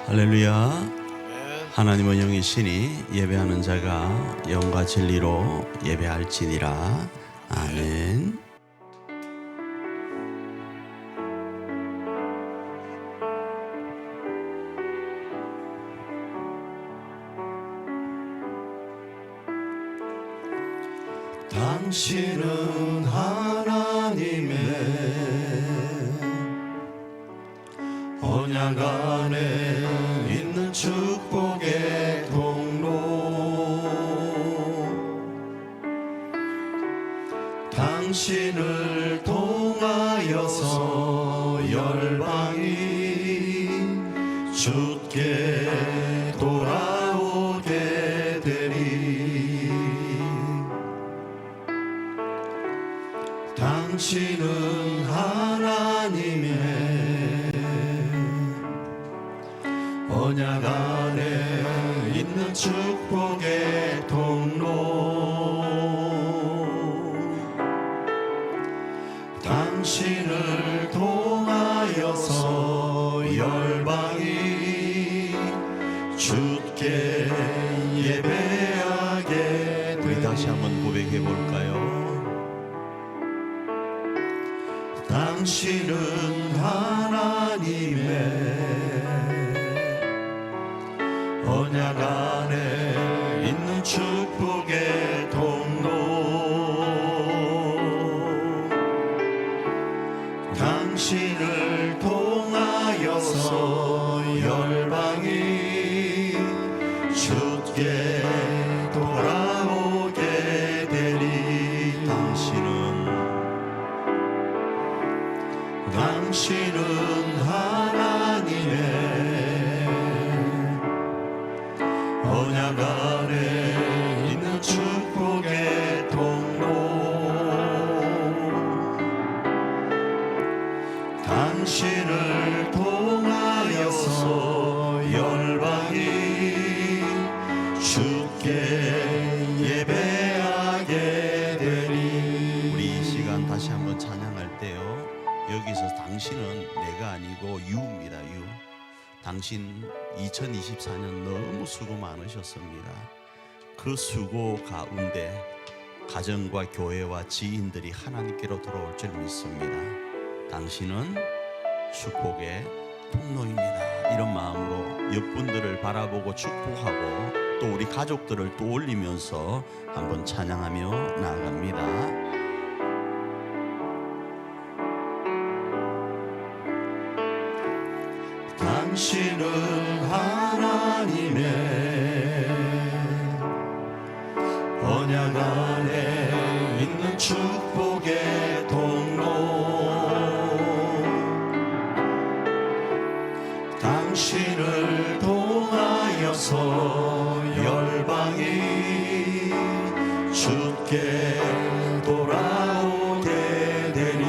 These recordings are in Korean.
할렐루야. 하나님은 영이시니 예배하는 자가 영과 진리로 예배할지니라. 아멘. 당신은 하나님의 언약 안에 있는 축복의 통로, 당신을 통하여서 열방이 주께 돌아오게 되리. 당신은 하나님의 언약 안에 있는 축복의 통로, 당신을 통하여서 열방이 주께 예배하게 되리. 우리 다시 한번 고백해 볼까요? 당신은 하나님의 언약 안에 있는 축복의 통로, 당신을 통하여서 열방이 주께 돌아오게 되리. 당신은 하나님의 언약 안에 있는 축복의 통로, 당신을 통하여서 열방이 주께 예배하게 되리. 우리 이 시간 다시 한번 찬양할 때요, 여기서 당신은 내가 아니고 유입니다. 유. 당신 2024년 너무 수고 많으셨습니다. 그 수고 가운데 가정과 교회와 지인들이 하나님께로 돌아올 줄 믿습니다. 당신은 축복의 통로입니다. 이런 마음으로 옆분들을 바라보고 축복하고 또 우리 가족들을 또 올리면서 한번 찬양하며 나아갑니다. 당신은 하나님의 언약 안에 있는 축복의 통로, 당신을 통하여서 열방이 주께 돌아오게 되리.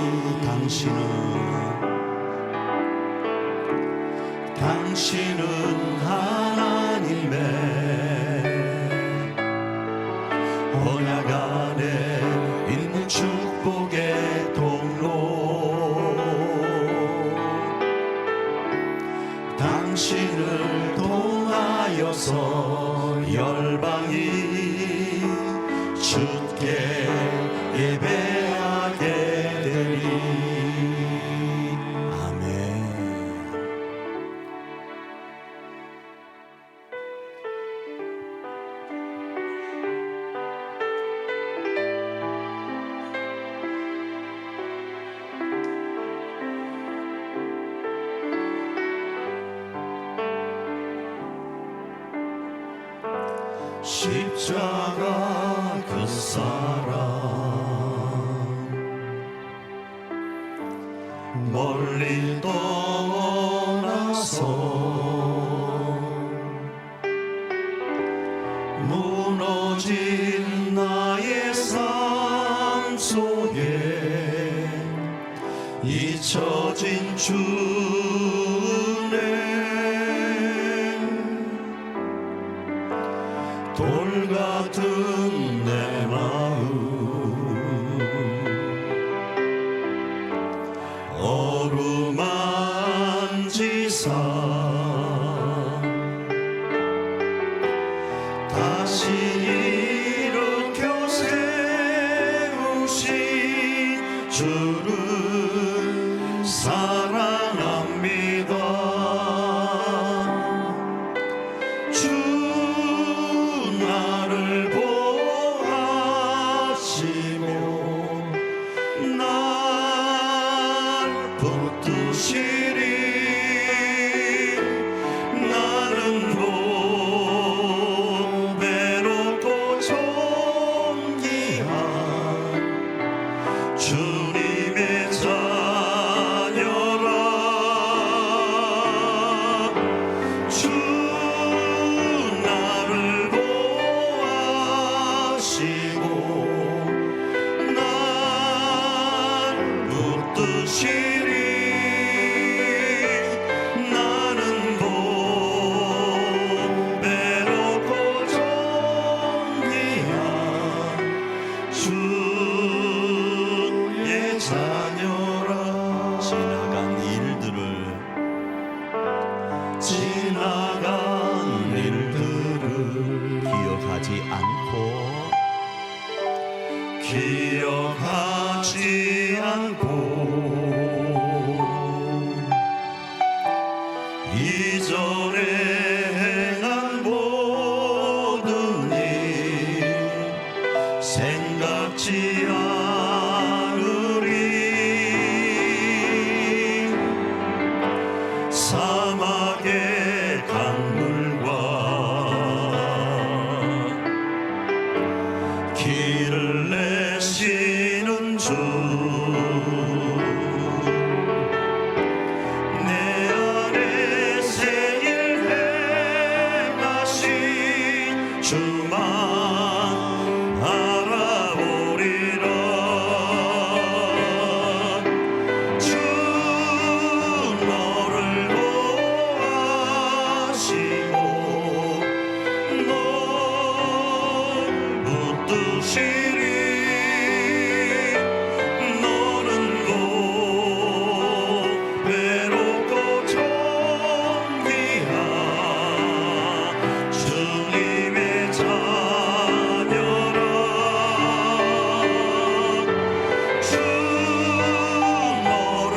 당신은 하나님의 언약 안에 있는 축복의 통로, 당신을 통하여서 열방이 주께 예배하게 되리. 십자가 그 사랑 멀리 떠나서 무너진 나의 삶 속에 잊혀진 주네 돌 같은 내 마음 어루만지사 않고 기억하지 않고 이전에 행한 모든 일 생각지 않으리. 사막의 강물과 길을 내시는 주, 내 안에 새 일 행하신 주만 알아보리라. 주 너를 보아시고 널 붙드시리. 너는 곧 외롭고 존귀한 주님의 자녀라. 주 너를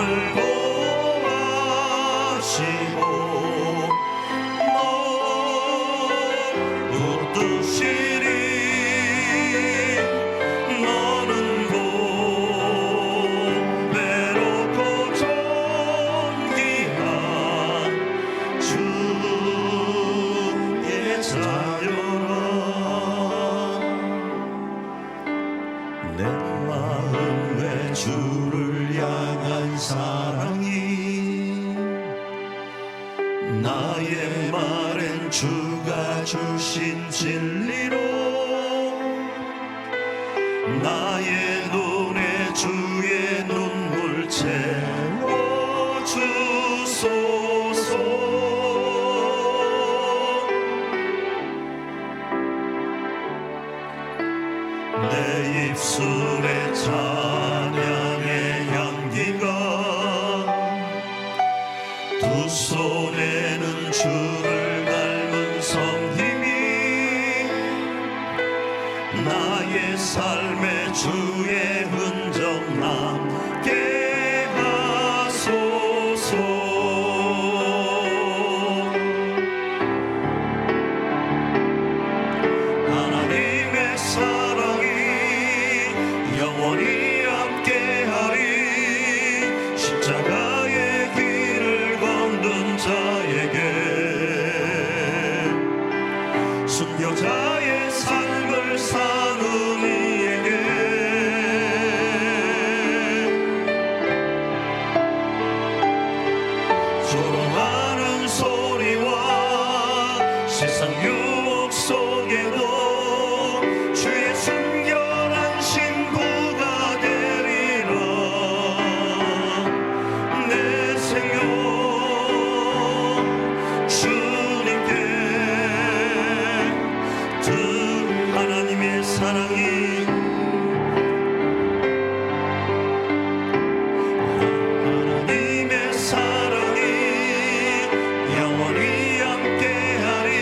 보아시고 널 붙드시리. 너는 곧 외롭고 존귀한 주의 자녀라. 내 마음에 주를 향한 사랑이 나의 말엔 주가 주신 진리로 나의 눈에 주의 눈물 채워주소서. 내 입술에 찬양의 향기가 두 손에는 주를 닮은 섬김이 나의 삶에 주의 흔적 남게 하소서. 하나님의 사랑이 영원히 함께하리. 십자가의 길을 걷는 자에게 순교자의 삶을 사는 이에게 조롱하는 소리와 세상 유혹 속에도 주의 순결한 신부가 되리라. 내 생명 주님께 하나님의 사랑이 하나님의 사랑이 영원히 함께하리.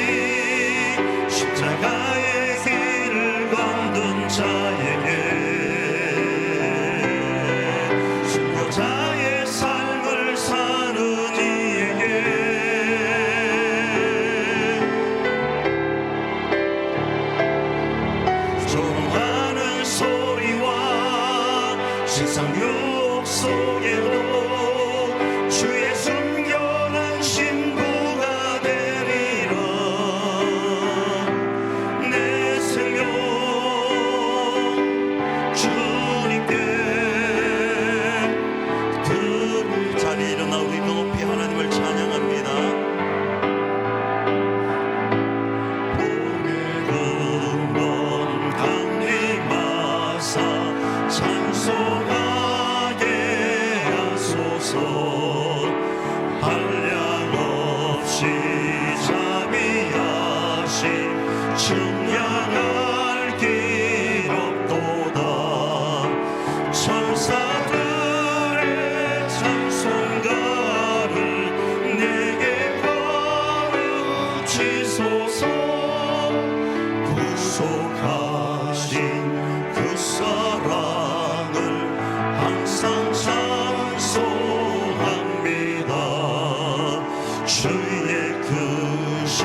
주의 크신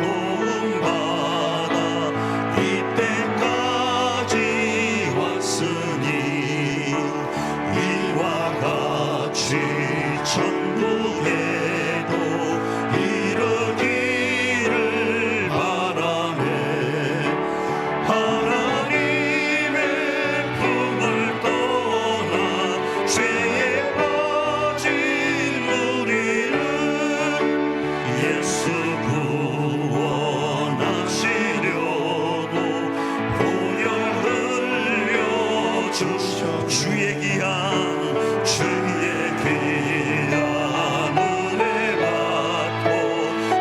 도움 받아 이때까지 왔으니 이와 같이 천국에도 이르기를 바라네. 하나님의 품을 떠나 죄에 빠진 우리를 예수 구원하시려고 보혈 흘려주셔. 주의 귀한 은혜 받고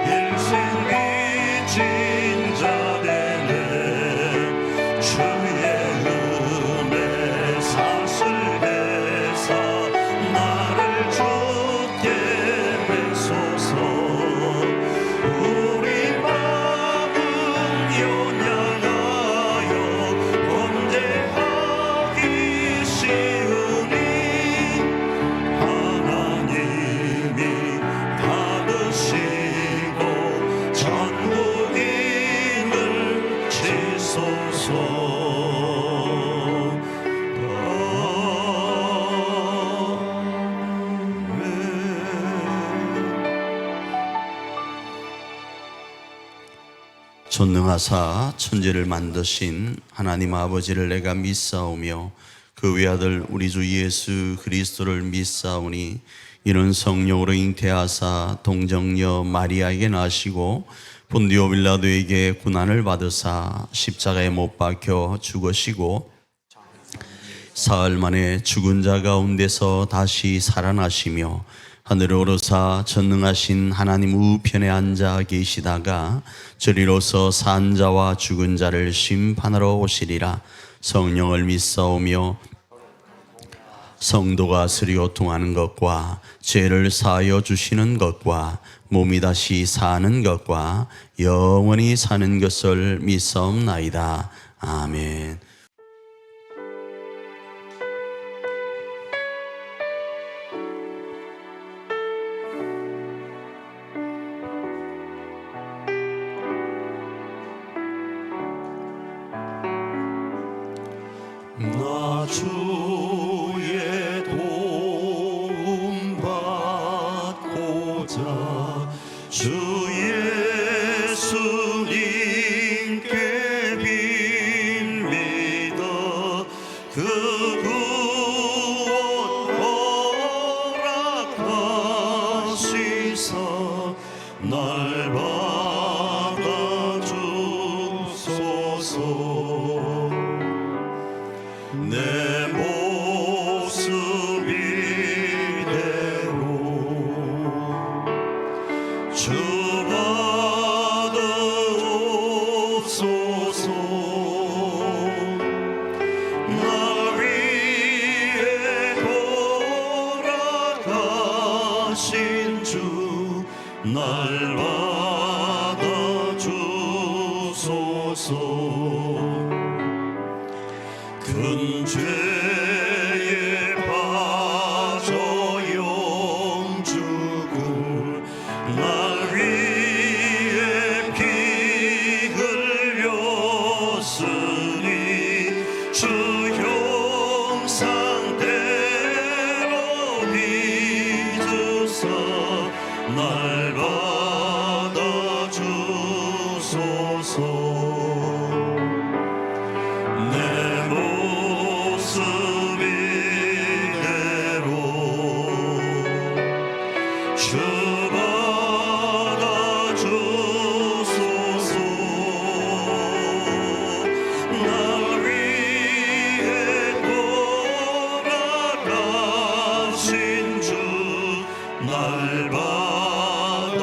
일생 빚진 자 되네. 주의 은혜 사슬 대사 나를 주께 매소서. 우리 마음 연약하여 범죄하기 쉬우니 하나님이 받으시고 천국임을 지소서. 전능하사 천지를 만드신 하나님 아버지를 내가 믿사오며 그 외아들 우리 주 예수 그리스도를 믿사오니 이는 성령으로 잉태하사 동정녀 마리아에게 나시고 본디오 빌라도에게 고난을 받으사 십자가에 못 박혀 죽으시고 사흘 만에 죽은 자 가운데서 다시 살아나시며 하늘에 오르사 전능하신 하나님 우편에 앉아 계시다가 저리로서 산 자와 죽은 자를 심판하러 오시리라. 성령을 믿사오며 성도가 스리고통하는 것과 죄를 사하여 주시는 것과 몸이 다시 사는 것과 영원히 사는 것을 믿사옵나이다. 아멘. 나 주의 도움 받고자 주 예수님께 빕니다. 그 구원 허락하시사 날 받아주소서. 내 모습 이대로 주 받아옵소서. 날 위해 돌아가신 주 날 받아주소서. 큰 죄에 빠져 영죽을 날 위해 피 흘렸으니 주 형상대로 빚으사 날 받아주소서. 내 모습 이대로 주 받아주소서. 날 위해 돌아가신 주 날 받아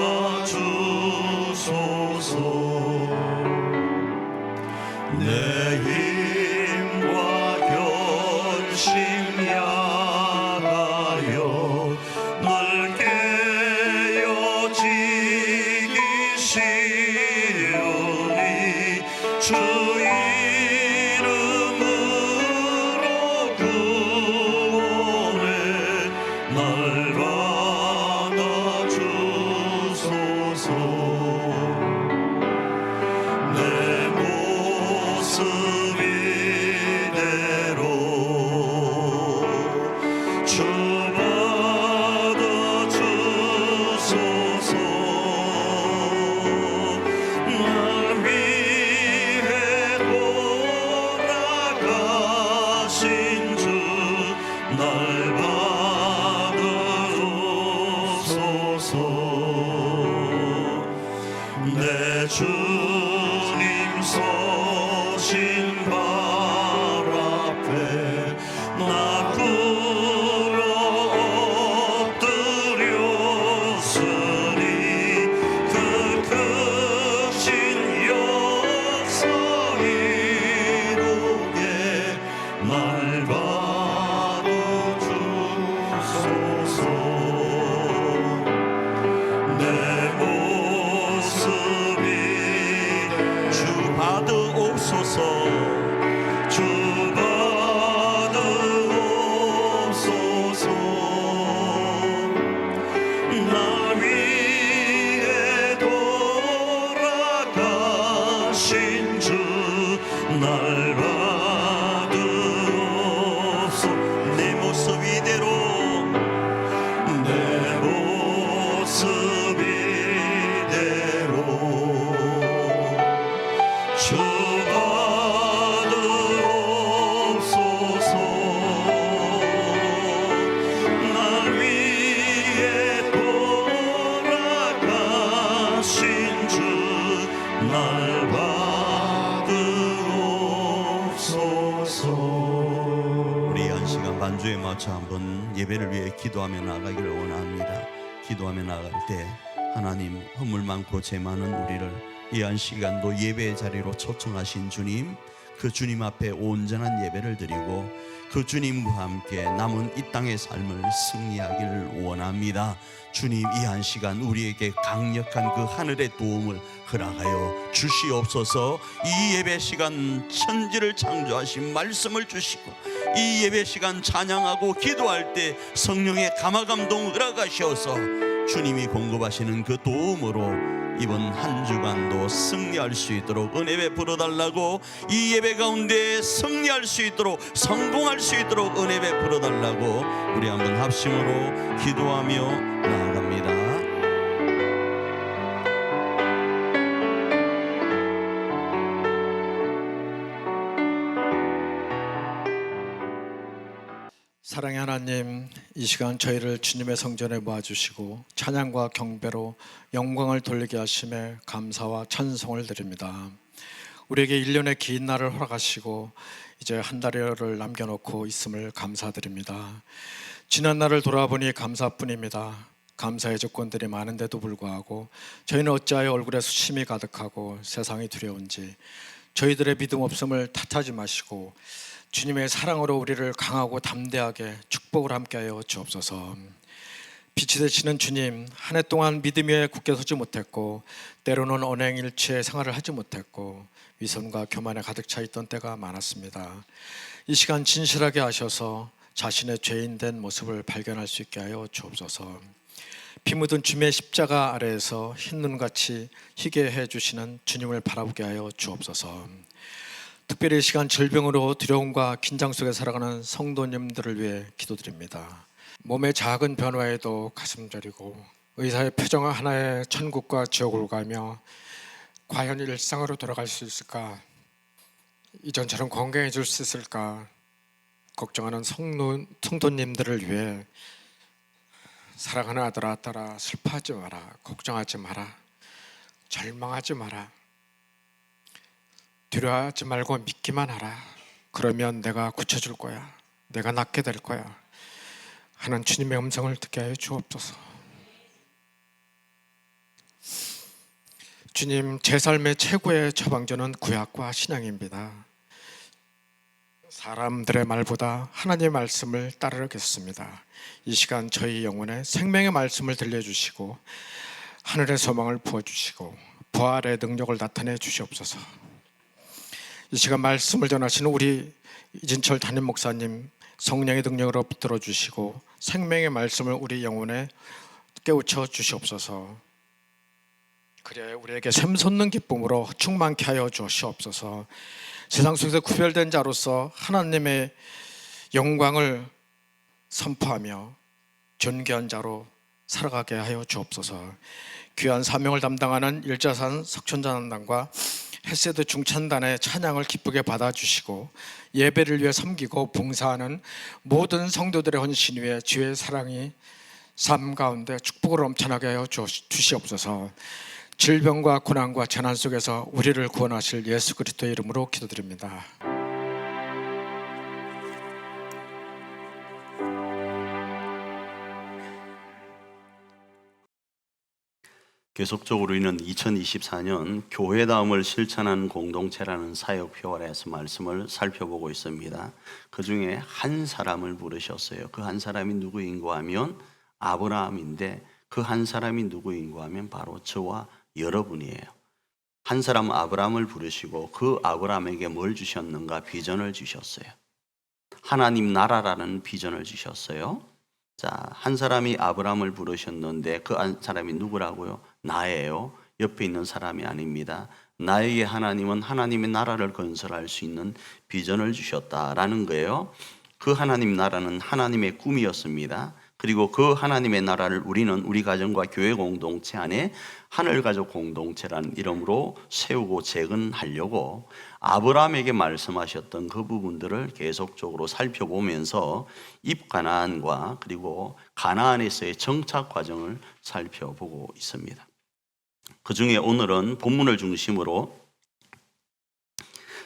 내 주님 서신 발 앞에 나 꿇어 엎드렸으니 그 크신 역사 이루게 날 받아주소서. 내 모습이 주 받으옵소서. 주 받으옵소서. 나 위에 돌아가신 주 날 받으옵소서. 내 모습 이대로 내 모습 이대로 주 받으옵소서. 날 위해 돌아가신 주 날 받으옵소서. 우리 한 시간 반주에 맞춰 한번 예배를 위해 기도하며 나가기를 원합니다. 기도하며 나갈 때 하나님, 허물 많고 죄 많은 우리를 이 한 시간도 예배의 자리로 초청하신 주님, 그 주님 앞에 온전한 예배를 드리고 그 주님과 함께 남은 이 땅의 삶을 승리하기를 원합니다. 주님, 이 한 시간 우리에게 강력한 그 하늘의 도움을 허락하여 주시옵소서. 이 예배 시간 천지를 창조하신 말씀을 주시고 이 예배 시간 찬양하고 기도할 때 성령의 감화감동 허락하셔서 주님이 공급하시는 그 도움으로 이번 한 주간도 승리할 수 있도록 은혜 베풀어 달라고, 이 예배 가운데 승리할 수 있도록, 성공할 수 있도록 은혜 베풀어 달라고 우리 한번 합심으로 기도하며 나아갑니다. 사랑의 하나님, 이 시간 저희를 주님의 성전에 모아주시고 찬양과 경배로 영광을 돌리게 하심에 감사와 찬송을 드립니다. 우리에게 1년의 긴 날을 허락하시고 이제 한 달여를 남겨놓고 있음을 감사드립니다. 지난 날을 돌아보니 감사뿐입니다. 감사의 조건들이 많은데도 불구하고 저희는 어찌하여 얼굴에 수심이 가득하고 세상이 두려운지 저희들의 믿음 없음을 탓하지 마시고 주님의 사랑으로 우리를 강하고 담대하게 축복을 함께하여 주옵소서. 빛이 되시는 주님, 한 해 동안 믿음 위에 굳게 서지 못했고 때로는 언행일치의 생활을 하지 못했고 위선과 교만에 가득 차 있던 때가 많았습니다. 이 시간 진실하게 하셔서 자신의 죄인된 모습을 발견할 수 있게 하여 주옵소서. 피 묻은 주님의 십자가 아래에서 흰 눈같이 희게 해주시는 주님을 바라보게 하여 주옵소서. 특별히 이 시간 질병으로 두려움과 긴장 속에 살아가는 성도님들을 위해 기도드립니다. 몸의 작은 변화에도 가슴 저리고 의사의 표정 하나에 천국과 지옥을 가며 과연 일상으로 돌아갈 수 있을까? 이전처럼 건강해질 수 있을까? 걱정하는 성도님들을 위해 사랑하는 아들아 딸아, 슬퍼하지 마라, 걱정하지 마라, 절망하지 마라, 두려워하지 말고 믿기만 하라. 그러면 내가 고쳐줄 거야, 내가 낫게 될 거야 하는 주님의 음성을 듣게 하여 주옵소서. 주님, 제 삶의 최고의 처방전은 구약과 신약입니다. 사람들의 말보다 하나님의 말씀을 따르겠습니다. 이 시간 저희 영혼에 생명의 말씀을 들려주시고 하늘의 소망을 부어주시고 부활의 능력을 나타내 주시옵소서. 이 시간 말씀을 전하시는 우리 이진철 담임 목사님 성령의 능력으로 붙들어 주시고 생명의 말씀을 우리 영혼에 깨우쳐 주시옵소서. 그래 우리에게 샘솟는 기쁨으로 충만케 하여 주시옵소서. 세상 속에서 구별된 자로서 하나님의 영광을 선포하며 존귀한 자로 살아가게 하여 주옵소서. 귀한 사명을 담당하는 일자산 석천자단과 헬세드 중찬단의 찬양을 기쁘게 받아주시고 예배를 위해 섬기고 봉사하는 모든 성도들의 헌신 위에 주의 사랑이 삶 가운데 축복을 넘쳐나게 하여 주시옵소서. 질병과 고난과 재난 속에서 우리를 구원하실 예수 그리스도의 이름으로 기도드립니다. 계속적으로 우리는 2024년 교회다움을 실천하는 공동체라는 사역표 아래에서 말씀을 살펴보고 있습니다. 그 중에 한 사람을 부르셨어요. 그 한 사람이 누구인가 하면 아브라함인데, 그 한 사람이 누구인가 하면 바로 저와 여러분이에요. 한 사람 아브라함을 부르시고 그 아브라함에게 뭘 주셨는가? 비전을 주셨어요. 하나님 나라라는 비전을 주셨어요. 자, 한 사람이 아브라함을 부르셨는데 그 한 사람이 누구라고요? 나예요. 옆에 있는 사람이 아닙니다. 나에게 하나님은 하나님의 나라를 건설할 수 있는 비전을 주셨다라는 거예요. 그 하나님 나라는 하나님의 꿈이었습니다. 그리고 그 하나님의 나라를 우리는 우리 가정과 교회 공동체 안에 하늘가족 공동체라는 이름으로 세우고 재건하려고 아브라함에게 말씀하셨던 그 부분들을 계속적으로 살펴보면서 입가나안과 그리고 가나안에서의 정착 과정을 살펴보고 있습니다. 그 중에 오늘은 본문을 중심으로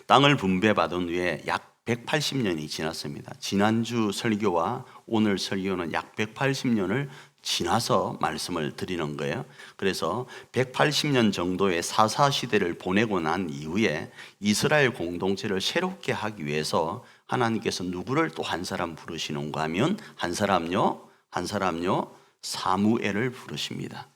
땅을 분배받은 후에 약 180년이 지났습니다. 지난주 설교와 오늘 설교는 약 180년을 지나서 말씀을 드리는 거예요. 그래서 180년 정도의 사사시대를 보내고 난 이후에 이스라엘 공동체를 새롭게 하기 위해서 하나님께서 누구를 또 한 사람 부르시는가 하면 한 사람요 사무엘을 부르십니다.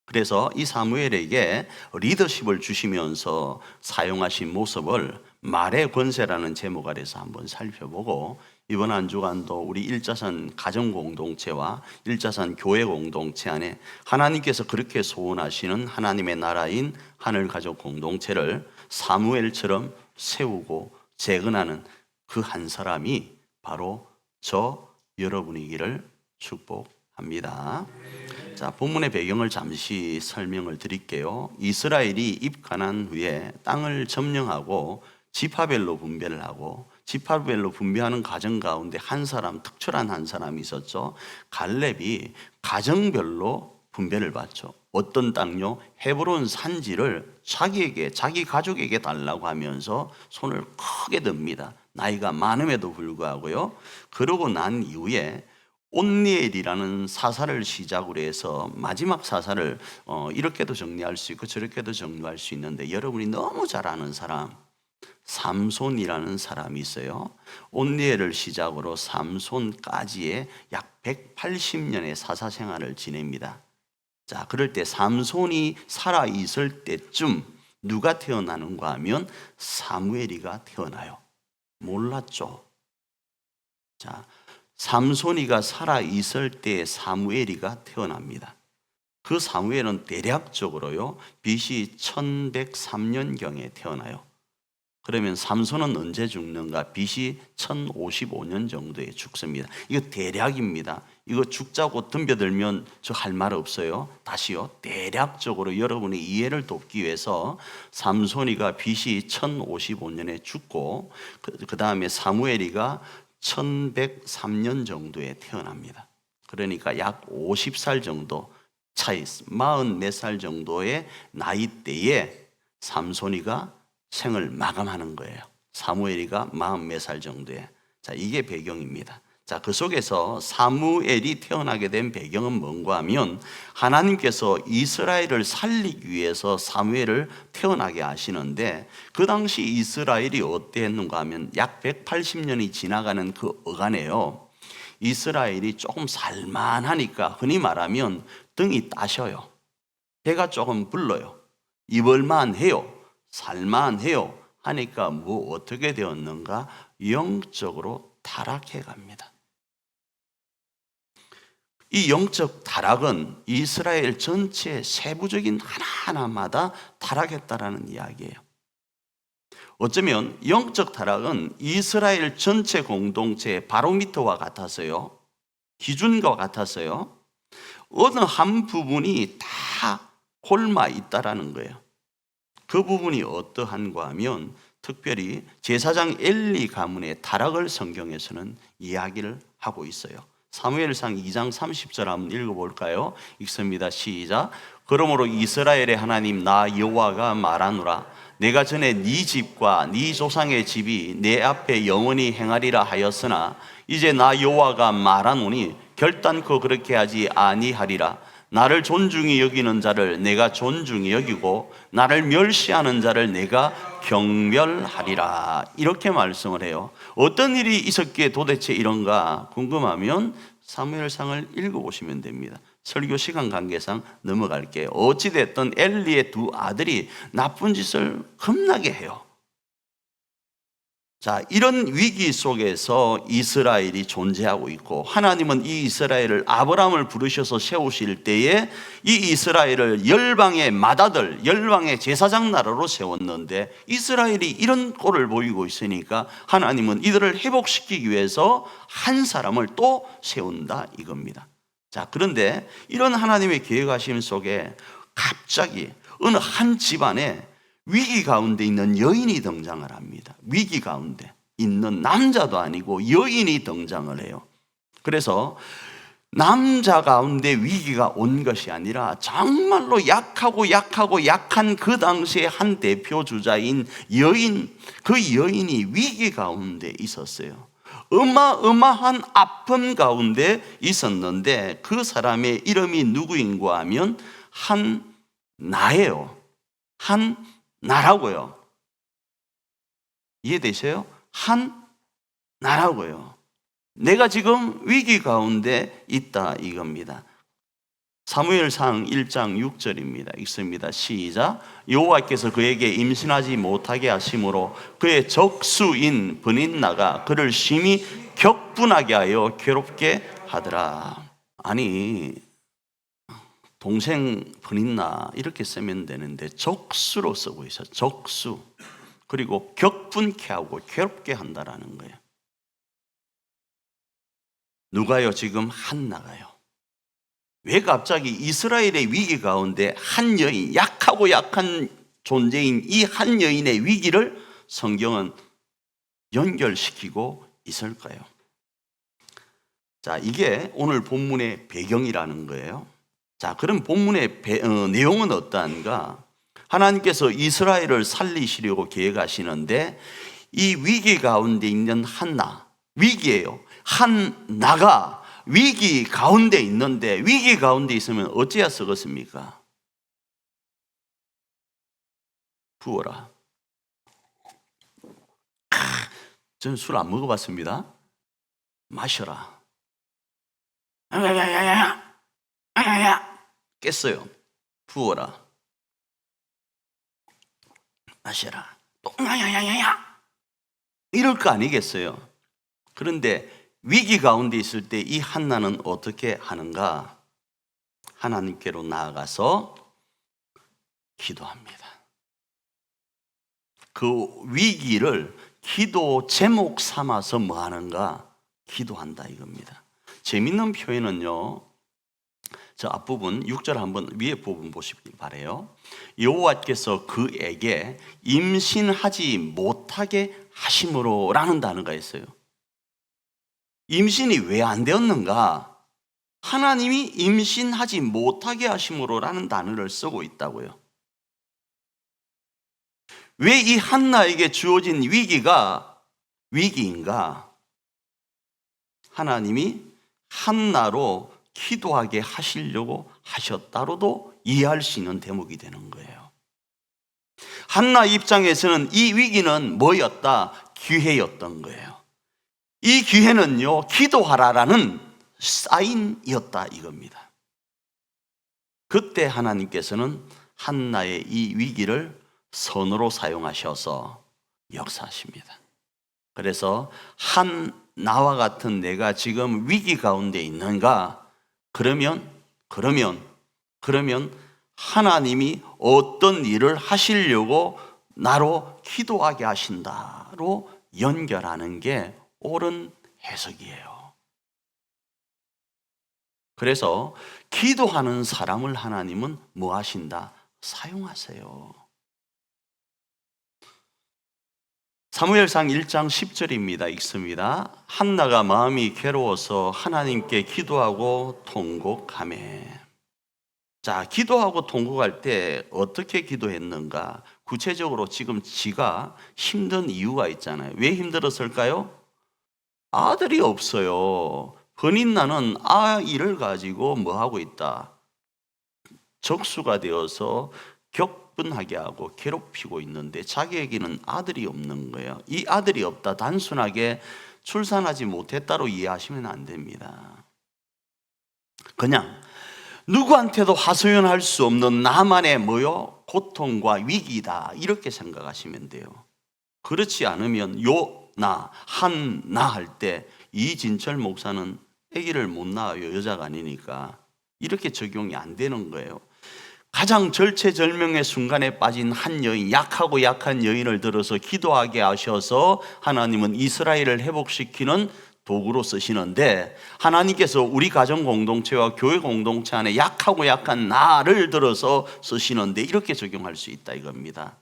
그래서 이 사무엘에게 리더십을 주시면서 사용하신 모습을 말의 권세라는 제목 아래서 한번 살펴보고, 이번 한 주간도 우리 일자산 가정공동체와 일자산 교회 공동체 안에 하나님께서 그렇게 소원하시는 하나님의 나라인 하늘가족 공동체를 사무엘처럼 세우고 재건하는 그 한 사람이 바로 저 여러분이기를 축복합니다. 자, 본문의 배경을 잠시 설명을 드릴게요. 이스라엘이 입간한 후에 땅을 점령하고 지파별로 분배를 하고, 지파별로 분배하는 과정 가운데 한 사람, 특출한 한 사람이 있었죠. 갈렙이 가정별로 분배를 받죠. 어떤 땅요? 헤브론 산지를 자기에게, 자기 가족에게 달라고 하면서 손을 크게 듭니다. 나이가 많음에도 불구하고요. 그러고 난 이후에 온니엘이라는 사사를 시작으로 해서 마지막 사사를 이렇게도 정리할 수 있고 저렇게도 정리할 수 있는데, 여러분이 너무 잘 아는 사람 삼손이라는 사람이 있어요. 온니엘을 시작으로 삼손까지의 약 180년의 사사 생활을 지냅니다. 자, 그럴 때 삼손이 살아 있을 때쯤 누가 태어나는가 하면 사무엘이가 태어나요. 몰랐죠? 자, 삼손이가 살아 있을 때 사무엘이가 태어납니다. 그 사무엘은 대략적으로요 BC 1103년경에 태어나요. 그러면 삼손은 언제 죽는가? BC 1055년 정도에 죽습니다. 이거 대략입니다. 이거 죽자고 덤벼들면 저 할 말 없어요. 다시요. 대략적으로 여러분의 이해를 돕기 위해서 삼손이가 BC 1055년에 죽고 그 다음에 사무엘이가 1103년 정도에 태어납니다. 그러니까 약 50살 정도 차이, 44살 정도의 나이대에 삼손이가 생을 마감하는 거예요. 사무엘이가 44살 정도에. 자, 이게 배경입니다. 자, 그 속에서 사무엘이 태어나게 된 배경은 뭔가 하면 하나님께서 이스라엘을 살리기 위해서 사무엘을 태어나게 하시는데, 그 당시 이스라엘이 어땠는가 하면 약 180년이 지나가는 그 어간에요, 이스라엘이 조금 살만하니까 흔히 말하면 등이 따셔요. 배가 조금 불러요. 입을만 해요. 살만해요. 하니까 뭐 어떻게 되었는가? 영적으로 타락해 갑니다. 이 영적 타락은 이스라엘 전체의 세부적인 하나하나마다 타락했다라는 이야기예요. 어쩌면 영적 타락은 이스라엘 전체 공동체의 바로미터와 같아서요, 기준과 같아서요, 어느 한 부분이 다 곪아 있다라는 거예요. 그 부분이 어떠한가 하면 특별히 제사장 엘리 가문의 타락을 성경에서는 이야기를 하고 있어요. 사무엘상 2장 30절 한번 읽어볼까요? 읽습니다. 시작. 그러므로 이스라엘의 하나님 나 여호와가 말하노라. 내가 전에 네 집과 네 조상의 집이 내 앞에 영원히 행하리라 하였으나 이제 나 여호와가 말하노니 결단코 그렇게 하지 아니하리라. 나를 존중히 여기는 자를 내가 존중히 여기고 나를 멸시하는 자를 내가 경멸하리라. 이렇게 말씀을 해요. 어떤 일이 있었기에 도대체 이런가 궁금하면 사무엘상을 읽어보시면 됩니다. 설교 시간 관계상 넘어갈게요. 어찌됐든 엘리의 두 아들이 나쁜 짓을 겁나게 해요. 자, 이런 위기 속에서 이스라엘이 존재하고 있고 하나님은 이 이스라엘을 아브라함을 부르셔서 세우실 때에 이 이스라엘을 열방의 맏아들, 열방의 제사장 나라로 세웠는데 이스라엘이 이런 꼴을 보이고 있으니까 하나님은 이들을 회복시키기 위해서 한 사람을 또 세운다 이겁니다. 자, 그런데 이런 하나님의 계획하심 속에 갑자기 어느 한 집안에 위기 가운데 있는 여인이 등장을 합니다. 위기 가운데 있는 남자도 아니고 여인이 등장을 해요. 그래서 남자 가운데 위기가 온 것이 아니라 정말로 약하고 약한 그 당시의 한 대표 주자인 여인, 그 여인이 위기 가운데 있었어요. 어마어마한 아픔 가운데 있었는데 그 사람의 이름이 누구인가 하면 한나예요. 한나라고요. 이해되세요? 한나라고요. 내가 지금 위기 가운데 있다 이겁니다. 사무엘상 1장 6절입니다. 읽습니다. 시작. 여호와께서 그에게 임신하지 못하게 하심으로 그의 적수인 브닛나가 그를 심히 격분하게 하여 괴롭게 하더라. 아니, 동생 브닛나 이렇게 쓰면 되는데 적수로 쓰고 있어요. 적수. 그리고 격분케 하고 괴롭게 한다라는 거예요. 누가요? 지금 한나가요. 왜 갑자기 이스라엘의 위기 가운데 한 여인, 약하고 약한 존재인 이 한 여인의 위기를 성경은 연결시키고 있을까요? 자, 이게 오늘 본문의 배경이라는 거예요. 자, 그럼 본문의 내용은 어떠한가? 하나님께서 이스라엘을 살리시려고 계획하시는데 이 위기 가운데 있는 한나, 위기예요. 한나가 위기 가운데 있는데 위기 가운데 있으면 어찌해야 쓰겠습니까? 부어라. 저는 술 안 먹어봤습니다. 마셔라. 깼어요. 부어라. 마셔라. 이럴 거 아니겠어요? 그런데 위기 가운데 있을 때 이 한나는 어떻게 하는가? 하나님께로 나아가서 기도합니다. 그 위기를 기도 제목 삼아서 뭐 하는가? 기도한다 이겁니다. 재밌는 표현은요, 저 앞부분 6절 한번 위에 부분 보시기 바라요. 여호와께서 그에게 임신하지 못하게 하심으로 라는 단어가 있어요. 임신이 왜 안 되었는가? 하나님이 임신하지 못하게 하심으로 라는 단어를 쓰고 있다고요. 왜 이 한나에게 주어진 위기가 위기인가? 하나님이 한나로 기도하게 하시려고 하셨다로도 이해할 수 있는 대목이 되는 거예요. 한나 입장에서는 이 위기는 뭐였다? 기회였던 거예요. 이 기회는요, 기도하라라는 사인이었다 이겁니다. 그때 하나님께서는 한나의 이 위기를 선으로 사용하셔서 역사하십니다. 그래서 한나와 같은 내가 지금 위기 가운데 있는가? 그러면 하나님이 어떤 일을 하시려고 나로 기도하게 하신다로 연결하는 게 옳은 해석이에요. 그래서 기도하는 사람을 하나님은 뭐 하신다? 사용하세요. 사무엘상 1장 10절입니다. 읽습니다. 한나가 마음이 괴로워서 하나님께 기도하고 통곡하매. 자, 기도하고 통곡할 때 어떻게 기도했는가? 구체적으로 지금 지가 힘든 이유가 있잖아요. 왜 힘들었을까요? 아들이 없어요. 번인나는 아이를 가지고 뭐 하고 있다? 적수가 되어서 격분하게 하고 괴롭히고 있는데 자기에게는 아들이 없는 거예요. 이 아들이 없다, 단순하게 출산하지 못했다로 이해하시면 안 됩니다. 그냥 누구한테도 하소연할 수 없는 나만의 뭐요? 고통과 위기다, 이렇게 생각하시면 돼요. 그렇지 않으면 요나 한나 할 때 이진철 목사는 아기를 못 낳아요. 여자가 아니니까. 이렇게 적용이 안 되는 거예요. 가장 절체절명의 순간에 빠진 한 여인, 약하고 약한 여인을 들어서 기도하게 하셔서 하나님은 이스라엘을 회복시키는 도구로 쓰시는데, 하나님께서 우리 가정 공동체와 교회 공동체 안에 약하고 약한 나를 들어서 쓰시는데 이렇게 적용할 수 있다 이겁니다.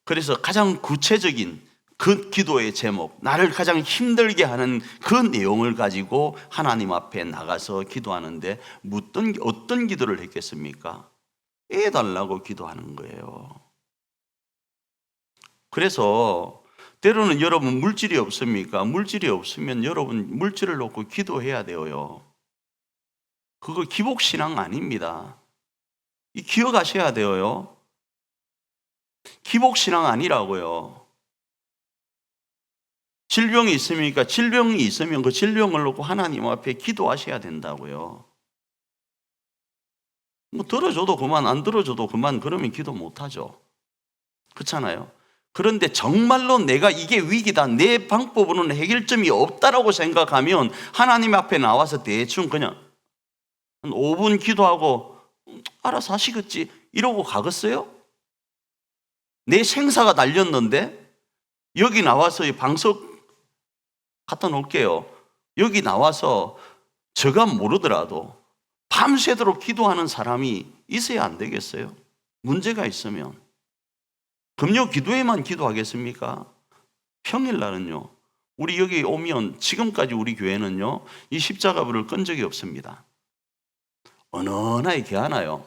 그래서 가장 구체적인 그 기도의 제목, 나를 가장 힘들게 하는 그 내용을 가지고 하나님 앞에 나가서 기도하는데 어떤 기도를 했겠습니까? 애 달라고 기도하는 거예요. 그래서 때로는 여러분 물질이 없습니까? 물질이 없으면 여러분 물질을 놓고 기도해야 돼요. 그거 기복신앙 아닙니다. 기억하셔야 돼요. 기복신앙 아니라고요. 질병이 있습니까? 질병이 있으면 그 질병을 놓고 하나님 앞에 기도하셔야 된다고요. 뭐 들어줘도 그만, 안 들어줘도 그만, 그러면 기도 못하죠. 그렇잖아요. 그런데 정말로 내가 이게 위기다, 내 방법으로는 해결점이 없다라고 생각하면 하나님 앞에 나와서 대충 그냥 한 5분 기도하고 알아서 하시겠지 이러고 가겠어요? 내 생사가 달렸는데 여기 나와서 이 방석 갖다 놓을게요. 여기 나와서 제가 모르더라도 밤새도록 기도하는 사람이 있어야 안 되겠어요? 문제가 있으면. 금요 기도회만 기도하겠습니까? 평일날은요, 우리 여기 오면 지금까지 우리 교회는요 이 십자가불을 끈 적이 없습니다. 어느 나에 개하나요?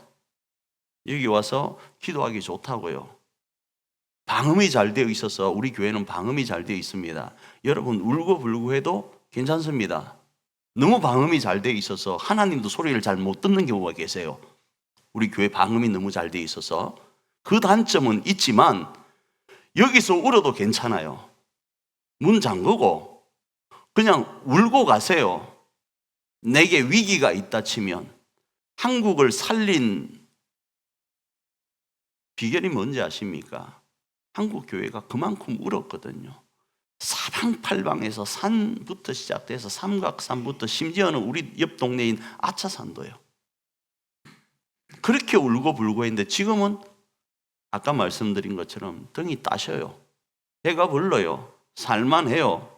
여기 와서 기도하기 좋다고요. 방음이 잘 되어 있어서 우리 교회는 방음이 잘 되어 있습니다. 여러분 울고불고 해도 괜찮습니다. 너무 방음이 잘 되어 있어서 하나님도 소리를 잘 못 듣는 경우가 계세요. 우리 교회 방음이 너무 잘 되어 있어서. 그 단점은 있지만 여기서 울어도 괜찮아요. 문 잠그고 그냥 울고 가세요. 내게 위기가 있다 치면. 한국을 살린 비결이 뭔지 아십니까? 한국 교회가 그만큼 울었거든요. 사방팔방에서 산부터 시작돼서 삼각산부터 심지어는 우리 옆 동네인 아차산도요. 그렇게 울고불고 했는데 지금은 아까 말씀드린 것처럼 등이 따셔요. 배가 불러요. 살만해요.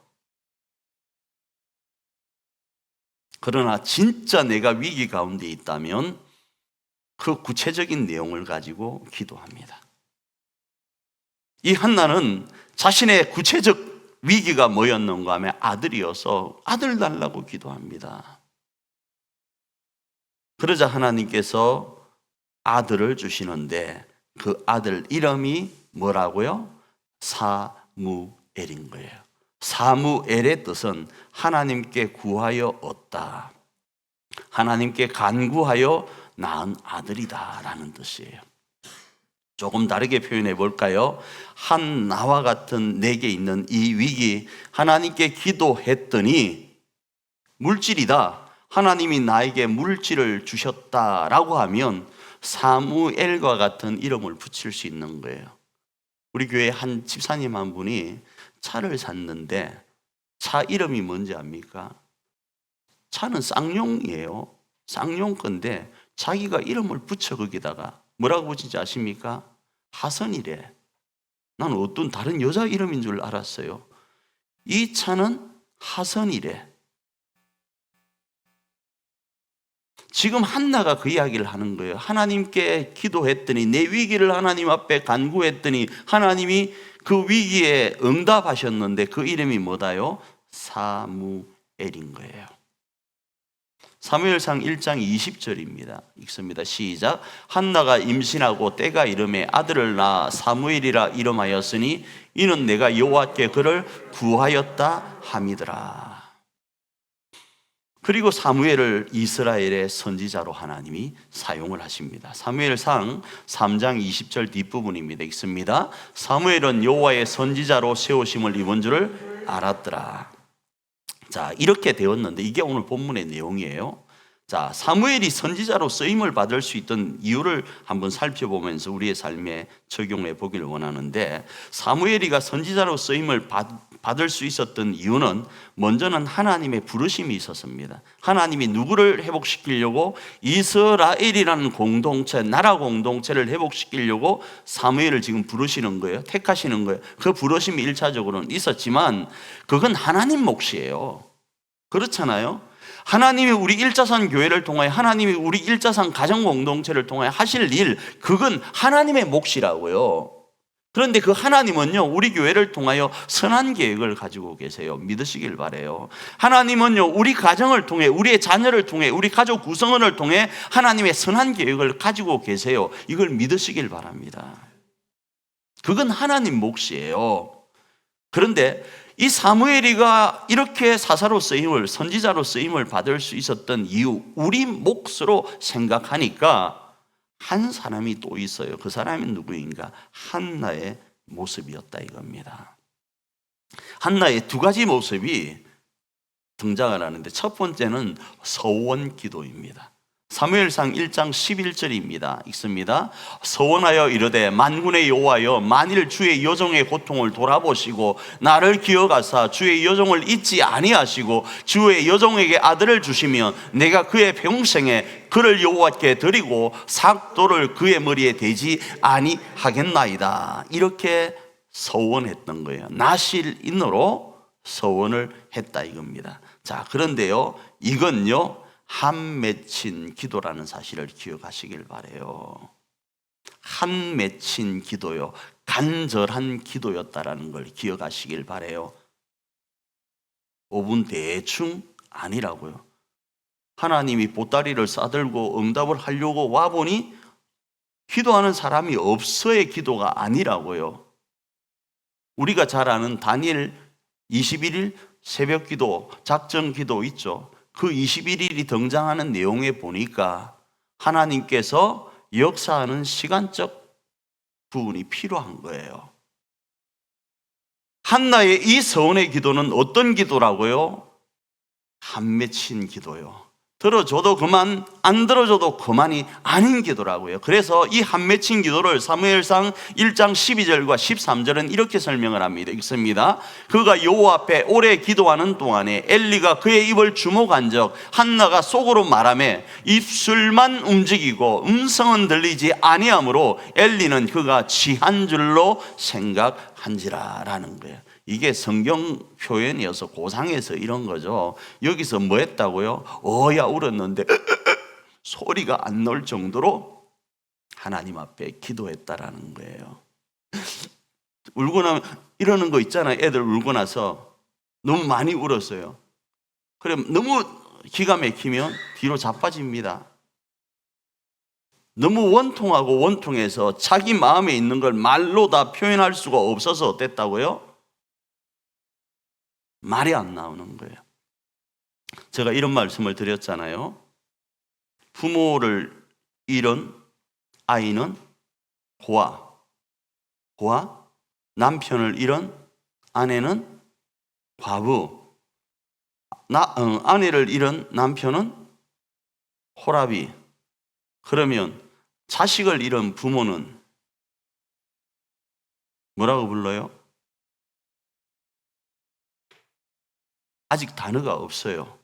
그러나 진짜 내가 위기 가운데 있다면 그 구체적인 내용을 가지고 기도합니다. 이 한나는 자신의 구체적 위기가 뭐였는가 하면 아들이어서 아들 달라고 기도합니다. 그러자 하나님께서 아들을 주시는데 그 아들 이름이 뭐라고요? 사무엘인 거예요. 사무엘의 뜻은 하나님께 구하여 얻다, 하나님께 간구하여 낳은 아들이다 라는 뜻이에요. 조금 다르게 표현해 볼까요? 한나와 같은 내게 있는 이 위기, 하나님께 기도했더니 물질이다, 하나님이 나에게 물질을 주셨다라고 하면 사무엘과 같은 이름을 붙일 수 있는 거예요. 우리 교회 한 집사님 한 분이 차를 샀는데 차 이름이 뭔지 압니까? 차는 쌍용이에요. 쌍용 건데 자기가 이름을 붙여 거기다가 뭐라고 붙인지 아십니까? 하선이래. 나는 어떤 다른 여자 이름인 줄 알았어요. 이 차는 하선이래. 지금 한나가 그 이야기를 하는 거예요. 하나님께 기도했더니, 내 위기를 하나님 앞에 간구했더니 하나님이 그 위기에 응답하셨는데 그 이름이 뭐다요? 사무엘인 거예요. 사무엘상 1장 20절입니다. 읽습니다. 시작. 한나가 임신하고 때가 이름에 아들을 낳아 사무엘이라 이름하였으니 이는 내가 여호와께 그를 구하였다 함이더라. 그리고 사무엘을 이스라엘의 선지자로 하나님이 사용을 하십니다. 사무엘상 3장 20절 뒷부분입니다. 읽습니다. 사무엘은 여호와의 선지자로 세우심을 입은 줄을 알았더라. 자, 이렇게 되었는데 이게 오늘 본문의 내용이에요. 자, 사무엘이 선지자로 쓰임을 받을 수 있던 이유를 한번 살펴보면서 우리의 삶에 적용해 보기를 원하는데, 사무엘이가 선지자로 쓰임을 받을 수 있었던 이유는 먼저는 하나님의 부르심이 있었습니다. 하나님이 누구를 회복시키려고? 이스라엘이라는 공동체, 나라 공동체를 회복시키려고 사무엘을 지금 부르시는 거예요. 택하시는 거예요. 그 부르심이 1차적으로는 있었지만 그건 하나님 몫이에요. 그렇잖아요. 하나님이 우리 일자산 교회를 통하여, 하나님이 우리 일자산 가정 공동체를 통하여 하실 일, 그건 하나님의 몫이라고요. 그런데 그 하나님은요, 우리 교회를 통하여 선한 계획을 가지고 계세요. 믿으시길 바라요. 하나님은요, 우리 가정을 통해, 우리의 자녀를 통해, 우리 가족 구성원을 통해 하나님의 선한 계획을 가지고 계세요. 이걸 믿으시길 바랍니다. 그건 하나님 몫이에요. 그런데 이 사무엘이가 이렇게 사사로 쓰임을, 선지자로 쓰임을 받을 수 있었던 이유, 우리 몫으로 생각하니까 한 사람이 또 있어요. 그 사람이 누구인가? 한나의 모습이었다 이겁니다. 한나의 두 가지 모습이 등장을 하는데, 첫 번째는 서원 기도입니다. 사무엘상 1장 11절입니다. 읽습니다. 서원하여 이르되 만군의 여호와여, 만일 주의 여종의 고통을 돌아보시고 나를 기억하사 주의 여종을 잊지 아니하시고 주의 여종에게 아들을 주시면 내가 그의 평생에 그를 여호와께 드리고 삭도를 그의 머리에 대지 아니하겠나이다. 이렇게 서원했던 거예요. 나실인으로 서원을 했다 이겁니다. 자, 그런데요, 이건요 한 맺힌 기도라는 사실을 기억하시길 바라요. 한 맺힌 기도요, 간절한 기도였다라는 걸 기억하시길 바라요. 5분 대충 아니라고요. 하나님이 보따리를 싸들고 응답을 하려고 와보니 기도하는 사람이 없어의 기도가 아니라고요. 우리가 잘 아는 다니엘 21일 새벽 기도, 작전 기도 있죠. 그 21일이 등장하는 내용에 보니까 하나님께서 역사하는 시간적 부분이 필요한 거예요. 한나의 이 서원의 기도는 어떤 기도라고요? 한 맺힌 기도요. 들어줘도 그만, 안 들어줘도 그만이 아닌 기도라고요. 그래서 이 한 맺힌 기도를 사무엘상 1장 12절과 13절은 이렇게 설명을 합니다. 읽습니다. 그가 여호와 앞에 오래 기도하는 동안에 엘리가 그의 입을 주목한 적 한나가 속으로 말하며 입술만 움직이고 음성은 들리지 아니하므로 엘리는 그가 취한 줄로 생각한지라 라는 거예요. 이게 성경 표현이어서 고상해서 이런 거죠. 여기서 뭐 했다고요? 어야 울었는데 소리가 안 나올 정도로 하나님 앞에 기도했다라는 거예요. 울고 나면 이러는 거 있잖아요. 애들 울고 나서 너무 많이 울었어요. 그럼 너무 기가 막히면 뒤로 자빠집니다. 너무 원통하고 원통해서 자기 마음에 있는 걸 말로 다 표현할 수가 없어서 어땠다고요? 말이 안 나오는 거예요. 제가 이런 말씀을 드렸잖아요. 부모를 잃은 아이는 고아, 남편을 잃은 아내는 과부, 아내를 잃은 남편은 호라비. 그러면 자식을 잃은 부모는 뭐라고 불러요? 아직 단어가 없어요.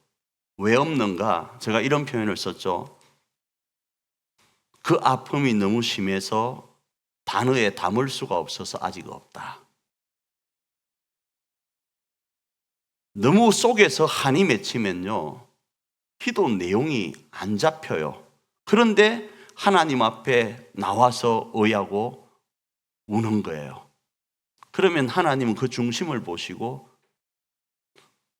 왜 없는가? 제가 이런 표현을 썼죠. 그 아픔이 너무 심해서 단어에 담을 수가 없어서 아직 없다. 너무 속에서 한이 맺히면요, 기도 내용이 안 잡혀요. 그런데 하나님 앞에 나와서 의하고 우는 거예요. 그러면 하나님은 그 중심을 보시고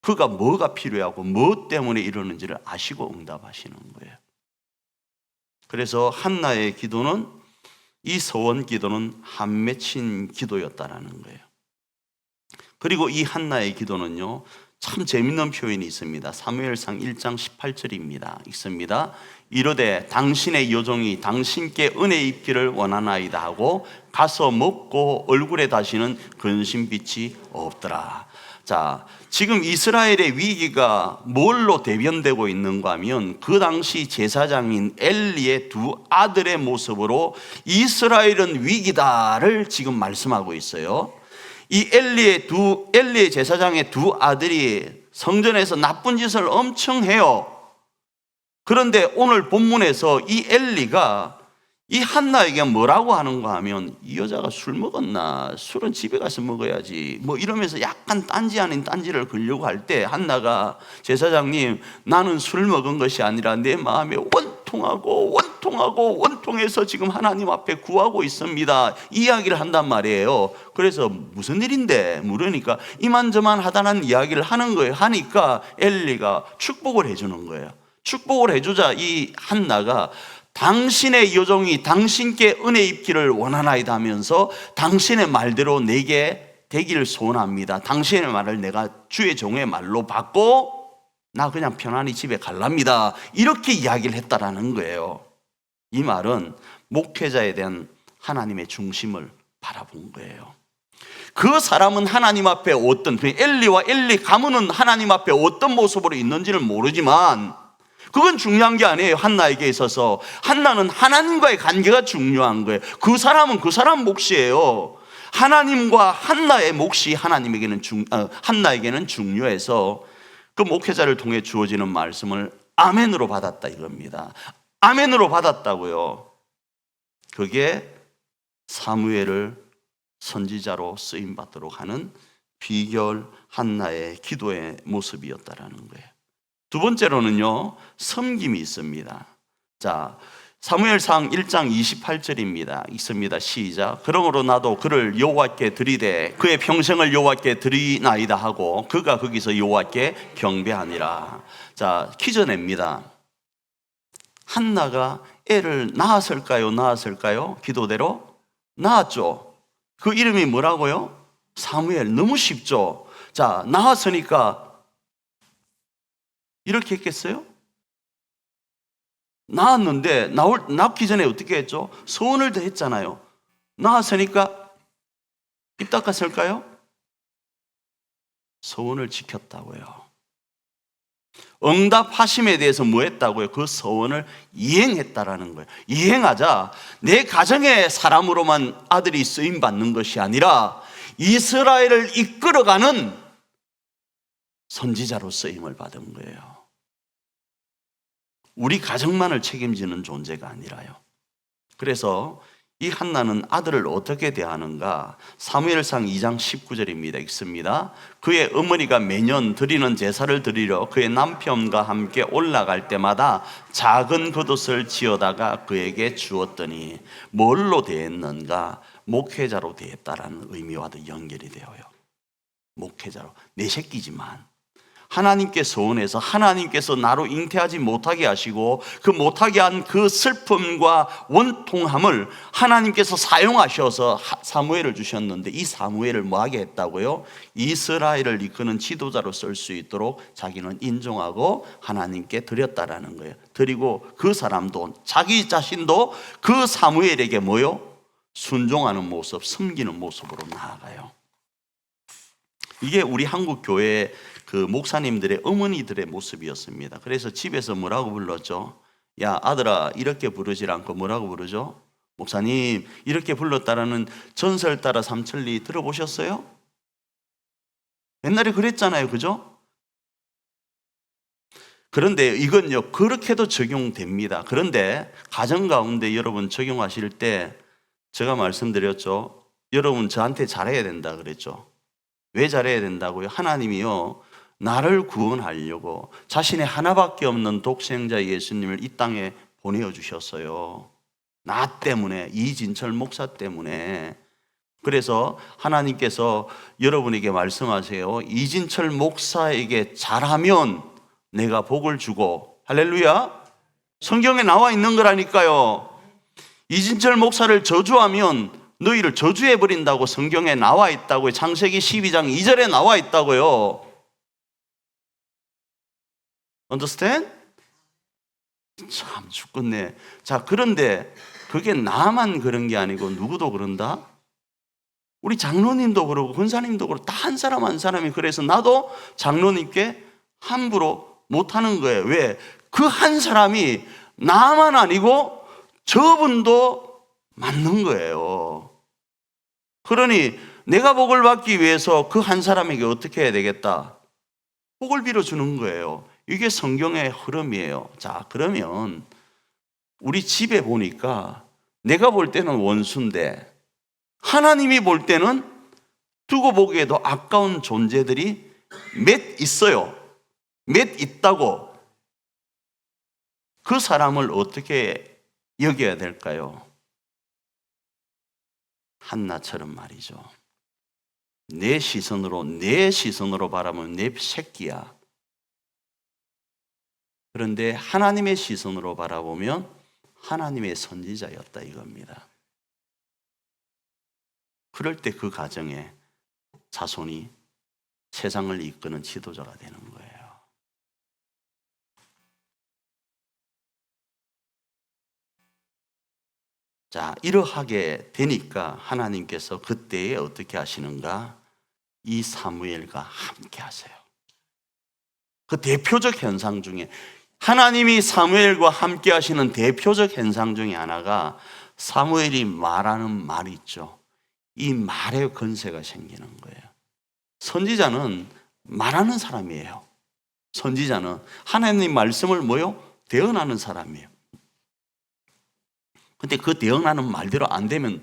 그가 뭐가 필요하고 무엇 때문에 이러는지를 아시고 응답하시는 거예요. 그래서 한나의 기도는, 이 서원 기도는 한 맺힌 기도였다라는 거예요. 그리고 이 한나의 기도는요, 참 재밌는 표현이 있습니다. 사무엘상 1장 18절입니다. 읽습니다. 이르되 당신의 요종이 당신께 은혜 입기를 원하나이다 하고 가서 먹고 얼굴에 다시는 근심빛이 없더라. 자, 지금 이스라엘의 위기가 뭘로 대변되고 있는가 하면 그 당시 제사장인 엘리의 두 아들의 모습으로 이스라엘은 위기다를 지금 말씀하고 있어요. 이 엘리의 제사장의 두 아들이 성전에서 나쁜 짓을 엄청 해요. 그런데 오늘 본문에서 이 엘리가 이 한나에게 뭐라고 하는가 하면, 이 여자가 술 먹었나? 술은 집에 가서 먹어야지. 뭐 이러면서 약간 딴지 아닌 딴지를 걸려고 할 때 한나가, 제사장님, 나는 술 먹은 것이 아니라 내 마음에 원통해서 지금 하나님 앞에 구하고 있습니다. 이야기를 한단 말이에요. 그래서 무슨 일인데? 물으니까 이만저만 하다는 이야기를 하는 거예요. 하니까 엘리가 축복을 해주는 거예요. 축복을 해주자 이 한나가 당신의 요종이 당신께 은혜 입기를 원하나이다 하면서 당신의 말대로 내게 되기를 소원합니다. 당신의 말을 내가 주의 종의 말로 받고 나 그냥 편안히 집에 갈랍니다. 이렇게 이야기를 했다라는 거예요. 이 말은 목회자에 대한 하나님의 중심을 바라본 거예요. 그 사람은 하나님 앞에 어떤, 엘리와 엘리 가문은 하나님 앞에 어떤 모습으로 있는지는 모르지만 그건 중요한 게 아니에요. 한나에게 있어서 한나는 하나님과의 관계가 중요한 거예요. 그 사람은 그 사람 몫이에요. 하나님과 한나의 몫이 한나에게는 중요해서 그 목회자를 통해 주어지는 말씀을 아멘으로 받았다 이겁니다. 아멘으로 받았다고요. 그게 사무엘을 선지자로 쓰임 받도록 하는 비결 한나의 기도의 모습이었다라는 거예요. 두 번째로는요, 섬김이 있습니다. 자, 사무엘상 1장 28절입니다. 있습니다. 시작. 그러므로 나도 그를 여호와께 드리되 그의 평생을 여호와께 드리나이다 하고 그가 거기서 여호와께 경배하니라. 자, 퀴즈 냅니다. 한나가 애를 낳았을까요? 기도대로? 낳았죠. 그 이름이 뭐라고요? 사무엘. 너무 쉽죠. 자, 낳았으니까 이렇게 했겠어요? 낳았는데 낳기 전에 어떻게 했죠? 소원을 다했잖아요. 낳았으니까 입 닦았을까요? 소원을 지켰다고요. 응답하심에 대해서 뭐 했다고요? 그 소원을 이행했다라는 거예요. 이행하자 내 가정의 사람으로만 아들이 쓰임 받는 것이 아니라 이스라엘을 이끌어가는 선지자로 쓰임을 받은 거예요. 우리 가정만을 책임지는 존재가 아니라요. 그래서 이 한나는 아들을 어떻게 대하는가? 사무엘상 2장 19절입니다. 읽습니다. 그의 어머니가 매년 드리는 제사를 드리러 그의 남편과 함께 올라갈 때마다 작은 겉옷을 지어다가 그에게 주었더니 뭘로 대했는가? 목회자로 대했다라는 의미와도 연결이 되어요. 목회자로. 내 새끼지만 하나님께 소원해서 하나님께서 나로 잉태하지 못하게 하시고 그 못하게 한 그 슬픔과 원통함을 하나님께서 사용하셔서 사무엘을 주셨는데 이 사무엘을 뭐하게 했다고요? 이스라엘을 이끄는 지도자로 쓸 수 있도록 자기는 인정하고 하나님께 드렸다라는 거예요. 드리고 그 사람도 자기 자신도 그 사무엘에게 뭐요? 순종하는 모습, 섬기는 모습으로 나아가요. 이게 우리 한국 교회 그 목사님들의 어머니들의 모습이었습니다. 그래서 집에서 뭐라고 불렀죠? 야 아들아 이렇게 부르지 않고 뭐라고 부르죠? 목사님 이렇게 불렀다라는 전설 따라 삼천리 들어보셨어요? 옛날에 그랬잖아요. 그죠? 그런데 이건요 그렇게도 적용됩니다. 그런데 가정 가운데 여러분 적용하실 때 제가 말씀드렸죠. 여러분 저한테 잘해야 된다 그랬죠. 왜 잘해야 된다고요? 하나님이요 나를 구원하려고 자신의 하나밖에 없는 독생자 예수님을 이 땅에 보내주셨어요. 나 때문에, 이진철 목사 때문에. 그래서 하나님께서 여러분에게 말씀하세요. 이진철 목사에게 잘하면 내가 복을 주고, 할렐루야. 성경에 나와 있는 거라니까요. 이진철 목사를 저주하면 너희를 저주해버린다고 성경에 나와 있다고요. 창세기 12장 2절에 나와 있다고요. Understand? 참 죽겠네. 자, 그런데 그게 나만 그런 게 아니고 누구도 그런다? 우리 장로님도 그러고 권사님도 그러고 다 한 사람 한 사람이 그래서 나도 장로님께 함부로 못하는 거예요. 왜? 그 한 사람이 나만 아니고 저분도 맞는 거예요. 그러니 내가 복을 받기 위해서 그 한 사람에게 어떻게 해야 되겠다? 복을 빌어주는 거예요. 이게 성경의 흐름이에요. 자, 그러면 우리 집에 보니까 내가 볼 때는 원수인데 하나님이 볼 때는 두고 보기에도 아까운 존재들이 몇 있어요. 몇 있다고. 그 사람을 어떻게 여겨야 될까요? 한나처럼 말이죠. 내 시선으로 바라보면 내 새끼야. 그런데 하나님의 시선으로 바라보면 하나님의 선지자였다 이겁니다. 그럴 때 그 가정에 자손이 세상을 이끄는 지도자가 되는 거예요. 자, 이러하게 되니까 하나님께서 그때에 어떻게 하시는가? 이 사무엘과 함께 하세요. 그 대표적 현상 중에 하나님이 사무엘과 함께 하시는 대표적 현상 중에 하나가 사무엘이 말하는 말이 있죠. 이 말에 권세가 생기는 거예요. 선지자는 말하는 사람이에요. 선지자는 하나님 말씀을 대언하는 사람이에요. 근데 그 대언하는 말대로 안 되면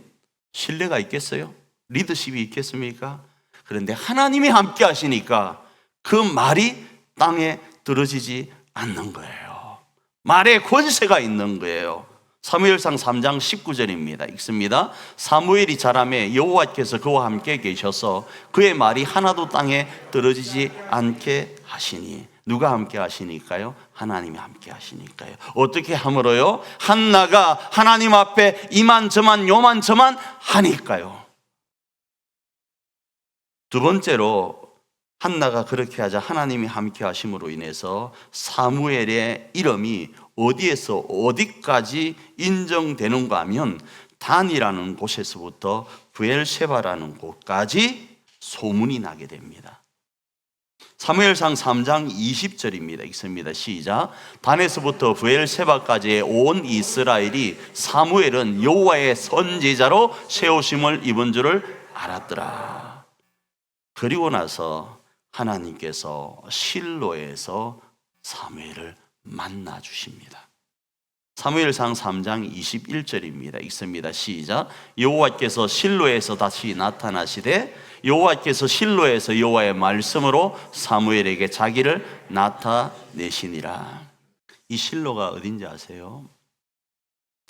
신뢰가 있겠어요? 리더십이 있겠습니까? 그런데 하나님이 함께 하시니까 그 말이 땅에 떨어지지 않는 거예요. 말에 권세가 있는 거예요. 사무엘상 3장 19절입니다. 읽습니다. 사무엘이 자라매 여호와께서 그와 함께 계셔서 그의 말이 하나도 땅에 떨어지지 않게 하시니. 누가 함께 하시니까요? 하나님이 함께 하시니까요. 어떻게 함으로요? 한나가 하나님 앞에 이만저만 요만저만 하니까요. 두 번째로 한나가 그렇게 하자 하나님이 함께 하심으로 인해서 사무엘의 이름이 어디에서 어디까지 인정되는가 하면 단이라는 곳에서부터 브엘세바라는 곳까지 소문이 나게 됩니다. 사무엘상 3장 20절입니다. 읽습니다. 시작. 단에서부터 브엘세바까지의 온 이스라엘이 사무엘은 여호와의 선지자로 세우심을 입은 줄을 알았더라. 그리고 나서 하나님께서 실로에서 사무엘을 만나 주십니다. 사무엘상 3장 21절입니다. 읽습니다. 시작. 여호와께서 실로에서 다시 나타나시되 여호와께서 실로에서 여호와의 말씀으로 사무엘에게 자기를 나타내시니라. 이 실로가 어딘지 아세요?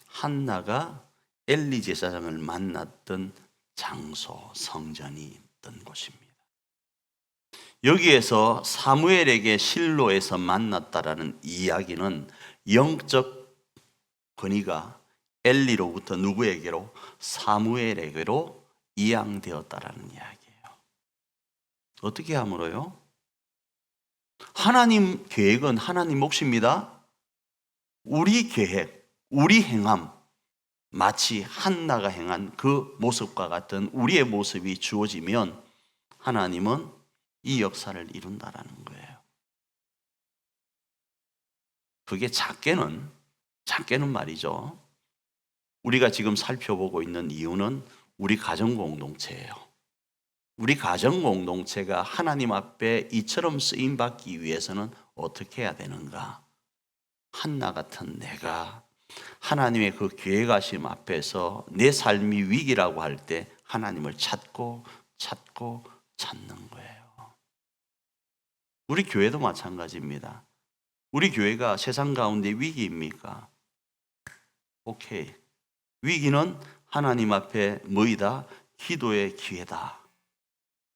한나가 엘리 제사장을 만났던 장소, 성전이 있던 곳입니다. 여기에서 사무엘에게 실로에서 만났다라는 이야기는 영적 권위가 엘리로부터 누구에게로? 사무엘에게로 이양되었다라는 이야기예요. 어떻게 함으로요? 하나님 계획은 하나님 몫입니다. 우리 계획, 우리 행함, 마치 한나가 행한 그 모습과 같은 우리의 모습이 주어지면 하나님은 이 역사를 이룬다라는 거예요. 그게 작게는 말이죠. 우리가 지금 살펴보고 있는 이유는 우리 가정 공동체예요. 우리 가정 공동체가 하나님 앞에 이처럼 쓰임 받기 위해서는 어떻게 해야 되는가? 한나 같은 내가 하나님의 그 계획하심 앞에서 내 삶이 위기라고 할 때 하나님을 찾고 찾는 거예요. 우리 교회도 마찬가지입니다. 우리 교회가 세상 가운데 위기입니까? 오케이. 위기는 하나님 앞에 뭐이다? 기도의 기회다.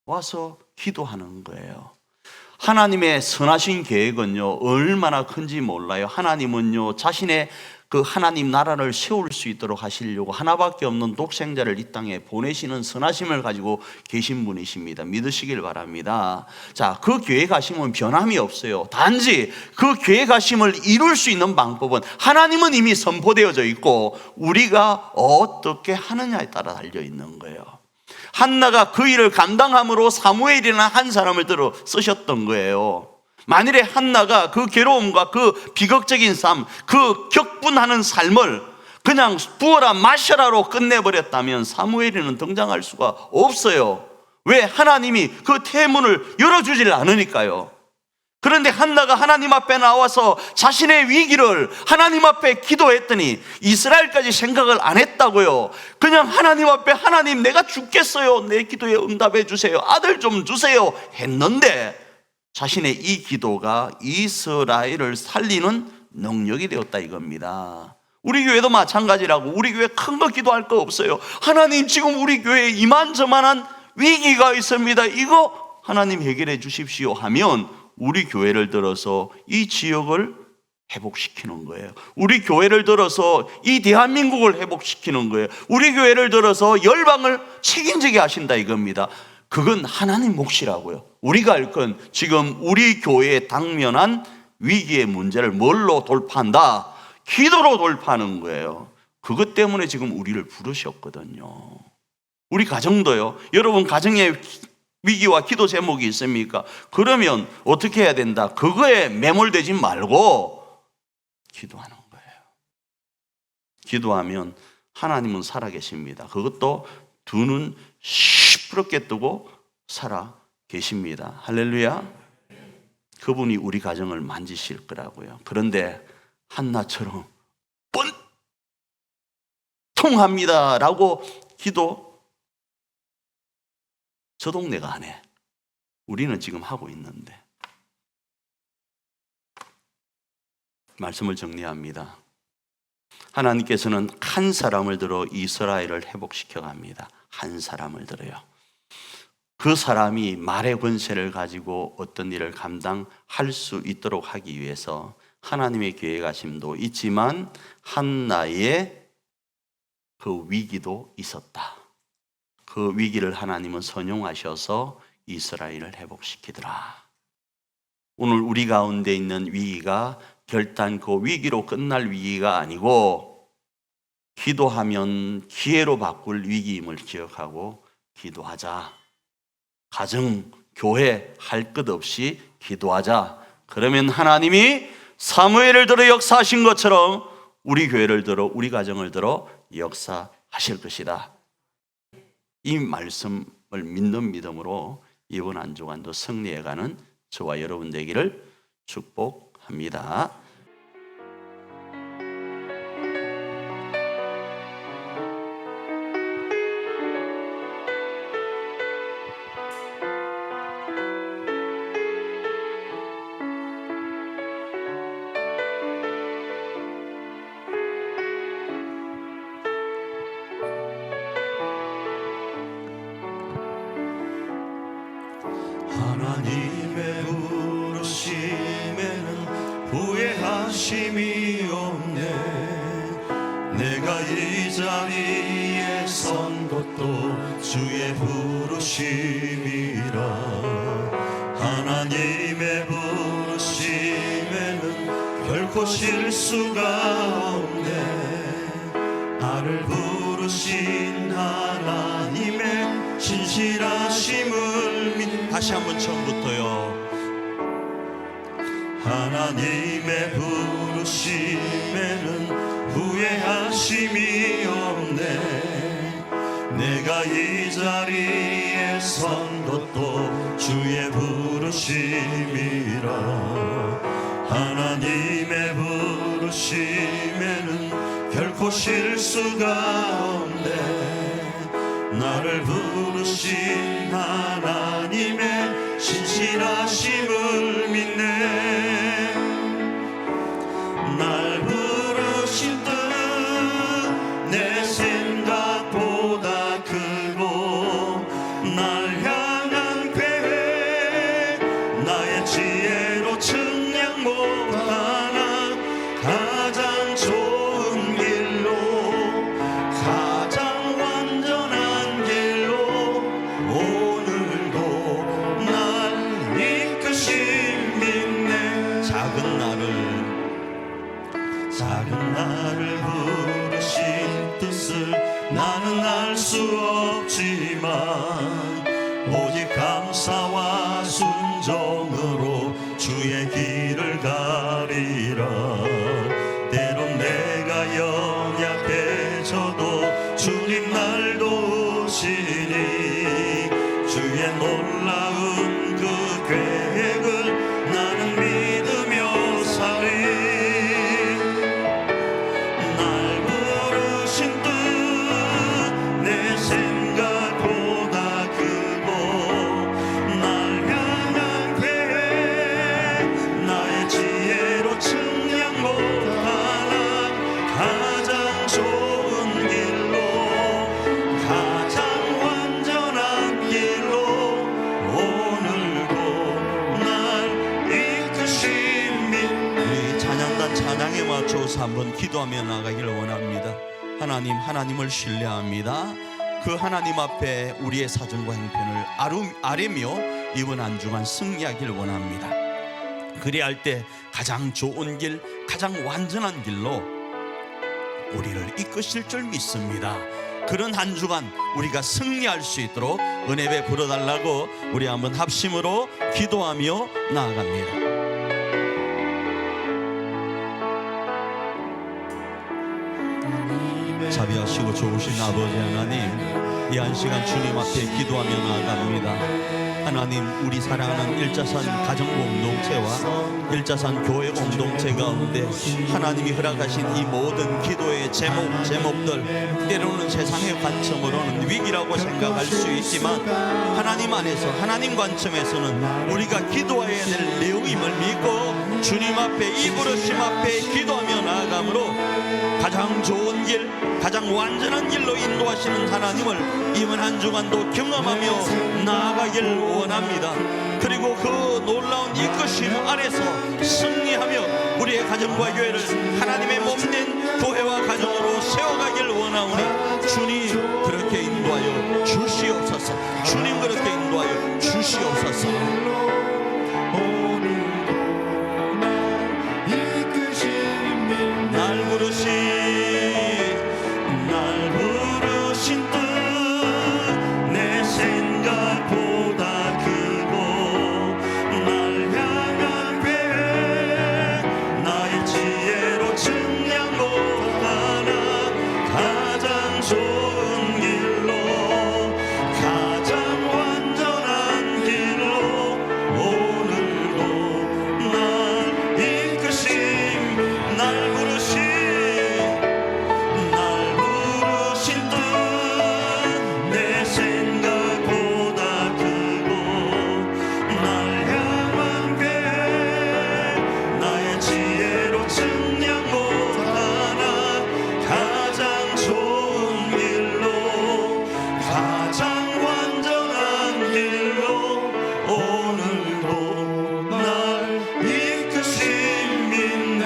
와서 기도하는 거예요. 하나님의 선하신 계획은요, 얼마나 큰지 몰라요. 하나님은요, 자신의 그 하나님 나라를 세울 수 있도록 하시려고 하나밖에 없는 독생자를 이 땅에 보내시는 선하심을 가지고 계신 분이십니다. 믿으시길 바랍니다. 자, 그 계획하심은 변함이 없어요. 단지 그 계획하심을 이룰 수 있는 방법은 하나님은 이미 선포되어져 있고 우리가 어떻게 하느냐에 따라 달려 있는 거예요. 한나가 그 일을 감당함으로 사무엘이라는 한 사람을 들어 쓰셨던 거예요. 만일에 한나가 그 괴로움과 그 비극적인 삶, 그 격분하는 삶을 그냥 부어라 마셔라로 끝내버렸다면 사무엘이는 등장할 수가 없어요. 왜? 하나님이 그 태문을 열어주질 않으니까요. 그런데 한나가 하나님 앞에 나와서 자신의 위기를 하나님 앞에 기도했더니 이스라엘까지 생각을 안 했다고요. 그냥 하나님 앞에 하나님 내가 죽겠어요. 내 기도에 응답해 주세요. 아들 좀 주세요. 했는데 자신의 이 기도가 이스라엘을 살리는 능력이 되었다 이겁니다. 우리 교회도 마찬가지라고. 우리 교회 큰 거 기도할 거 없어요. 하나님 지금 우리 교회에 이만저만한 위기가 있습니다. 이거 하나님 해결해 주십시오 하면 우리 교회를 들어서 이 지역을 회복시키는 거예요. 우리 교회를 들어서 이 대한민국을 회복시키는 거예요. 우리 교회를 들어서 열방을 책임지게 하신다 이겁니다. 그건 하나님 몫이라고요. 우리가 할 건 지금 우리 교회에 당면한 위기의 문제를 뭘로 돌파한다? 기도로 돌파하는 거예요. 그것 때문에 지금 우리를 부르셨거든요. 우리 가정도요. 여러분 가정에 위기와 기도 제목이 있습니까? 그러면 어떻게 해야 된다? 그거에 매몰되지 말고 기도하는 거예요. 기도하면 하나님은 살아계십니다. 그것도 두 눈 시퍼렇게 뜨고 살아 계십니다. 할렐루야. 그분이 우리 가정을 만지실 거라고요. 그런데 한나처럼 번통합니다 라고 기도 저 동네가 안 해. 우리는 지금 하고 있는데. 말씀을 정리합니다. 하나님께서는 한 사람을 들어 이스라엘을 회복시켜 갑니다. 한 사람을 들어요. 그 사람이 말의 권세를 가지고 어떤 일을 감당할 수 있도록 하기 위해서 하나님의 계획하심도 있지만 한나의 그 위기도 있었다. 그 위기를 하나님은 선용하셔서 이스라엘을 회복시키더라. 오늘 우리 가운데 있는 위기가 결단코 위기로 끝날 위기가 아니고 기도하면 기회로 바꿀 위기임을 기억하고 기도하자. 가정, 교회 할 것 없이 기도하자. 그러면 하나님이 사무엘을 들어 역사하신 것처럼 우리 교회를 들어 우리 가정을 들어 역사하실 것이다. 이 말씀을 믿는 믿음으로 이번 한 주간도 승리해가는 저와 여러분 되기를 축복합니다. 하나님의 부르심에는 후회하심이 없네. 내가 이 자리에 선 것도 주의 부르심이라. 하나님의 부르심에는 결코 실수가 없네. 나를 부르신 하나님의 신실하심을 다시 한번 처음부터요. 하나님의 부르심에는 후회하심이 없네. 내가 이 자리에 선 것도 주의 부르심이라. 하나님의 부르심에는 결코 실수가 없네. 나를 부르신 하나님의 신실하심을 생각보다 크고 날 향한 계획 나의 지혜로 측량 못하나 가장 좋은 길로 가장 완전한 길로 오늘도 날 이끄신 믿네. 작은 나를 부르신 뜻을 나는 알 수 없지만 오직 감사와 순종으로 주의 길을 가리라. 때론 내가 연약해져도 주님 날 도우시니 주의 놀라운 그 계획을 나는 믿으며 살리. 날 부르신 뜻 내 생각보다 크고 날 향한 계획 나의 지혜로 측량 못하나 가장 좋은 길로 가장 완전한 길로 오늘도 날 이끄신 믿네. 우리 찬양단 찬양에 맞춰서 한번 기도하며 나가기를 원합니다. 하나님을 신뢰합니다. 그 하나님 앞에 우리의 사정과 행편을 아뢰며 이번 한 주간 승리하기를 원합니다. 그리할 때 가장 좋은 길, 가장 완전한 길로 우리를 이끄실 줄 믿습니다. 그런 한 주간 우리가 승리할 수 있도록 은혜 베풀어 달라고 우리 한번 합심으로 기도하며 나아갑니다. 자비하시고 좋으신 아버지 하나님, 이 한 시간 주님 앞에 기도하며 나아갑니다. 하나님, 우리 사랑하는 일자산 가정공동체와 일자산 교회 공동체 가운데 하나님이 허락하신 이 모든 기도의 제목들, 때로는 세상의 관점으로는 위기라고 생각할 수 있지만 하나님 안에서, 하나님 관점에서는 우리가 기도해야 될 내용임을 믿고 주님 앞에, 이 부르심 앞에 기도하며 나아가므로 가장 좋은 길, 가장 완전한 길로 인도하시는 하나님을 이번 한 주간도 경험하며 나아가길 원합니다. 그리고 그 놀라운 이끄심 안에서 승리하며 우리의 가정과 교회를 하나님의 몸된 교회와 가정으로 세워가길 원하오니 주님 그렇게 인도하여 주시옵소서. 주님 그렇게 인도하여 주시옵소서. 날 부르신 뜻 내 생각보다 크고 날 향한 계획 나의 지혜로 측량 못하나 가장 좋은 길로 가장 완전한 길로 오늘도 날 이끄신 날 부르신 뜻 내 생각보다 크고 날 향한 계획 나의 지혜로 측량 못하나 가장 좋은 길로 가장 완전한 길로 오늘도 날 이끄신 믿네.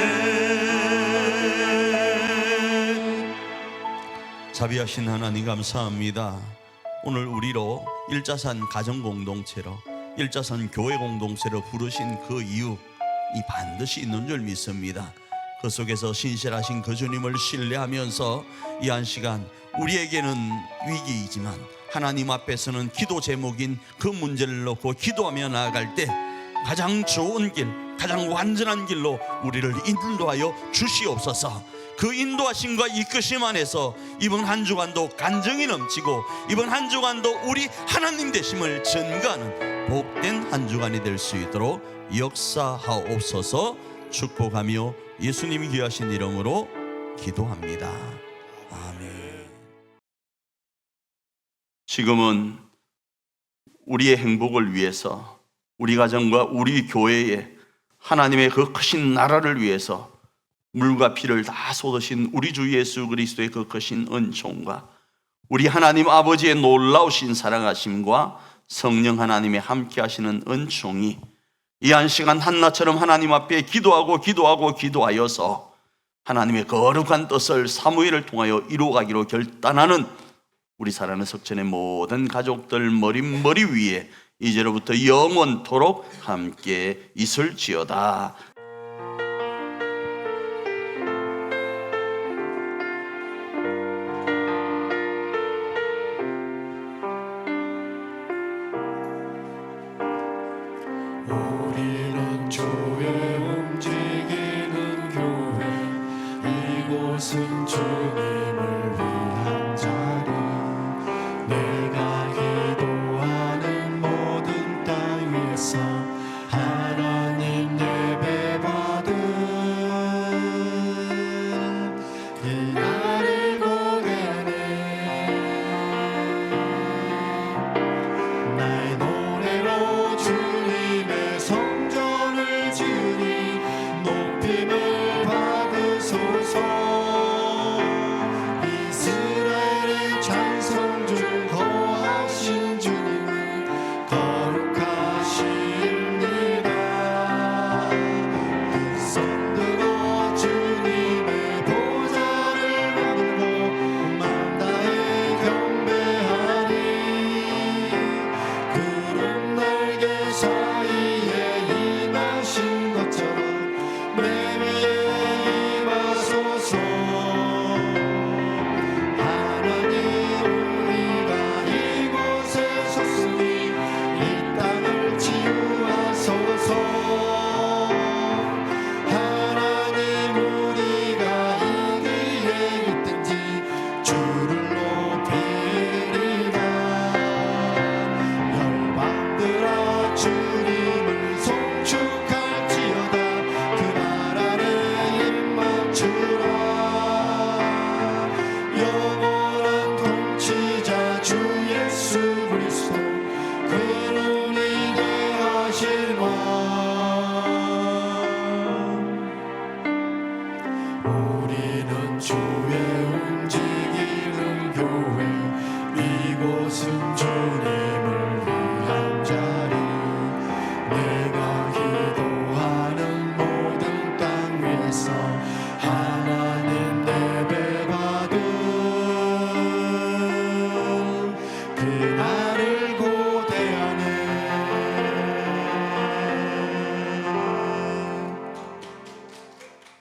자비하신 하나님 감사합니다. 오늘 우리로 일자산 가정공동체로, 일자산 교회공동체로 부르신 그 이유, 이 반드시 있는 줄 믿습니다. 그 속에서 신실하신 그 주님을 신뢰하면서 이 한 시간 우리에게는 위기이지만 하나님 앞에서는 기도 제목인 그 문제를 놓고 기도하며 나아갈 때 가장 좋은 길, 가장 완전한 길로 우리를 인도하여 주시옵소서. 그 인도하심과 이끄심 안에서 이번 한 주간도 간증이 넘치고 이번 한 주간도 우리 하나님 되심을 증거하는 복된 한 주간이 될 수 있도록 역사하옵소서. 축복하며 예수님이 귀하신 이름으로 기도합니다. 아멘. 지금은 우리의 행복을 위해서, 우리 가정과 우리 교회에 하나님의 그 크신 나라를 위해서 물과 피를 다 쏟으신 우리 주 예수 그리스도의 그 크신 은총과 우리 하나님 아버지의 놀라우신 사랑하심과 성령 하나님의 함께 하시는 은총이 이 한 시간 한나처럼 하나님 앞에 기도하여서 하나님의 거룩한 뜻을 사무엘을 통하여 이루어가기로 결단하는 우리 사랑하는 석천의 모든 가족들 머리 위에 이제로부터 영원토록 함께 있을지어다. 우리는 주의 움직이는 교회, 이곳은 주님을 위한 자리. 내가 기도하는 모든 땅 위에서 하나님 예배 받은 그날을 고대하네. 나의 노래로 주님의 성전을 지으니 높임을 받으소서. 이스라엘의 찬송 중 거하신 주님은 거룩하십니다. 손 들어 주님의 보좌를 바라보고 맘 다해 경배하니 구름 날개 사이에 임하신 것처럼 내 위에 임하소서. 하나님 우리가 이곳에 섰으니 이 땅을 치유하소서. 하나님 우리가 어디에 있든지 주를 높이리라. 열방들아 주님을 송축할지어다. 그 말 아래 입 맞추라. 영원한 통치자 주 예수 그리스도 그는 위대하신 왕. 우리는 주의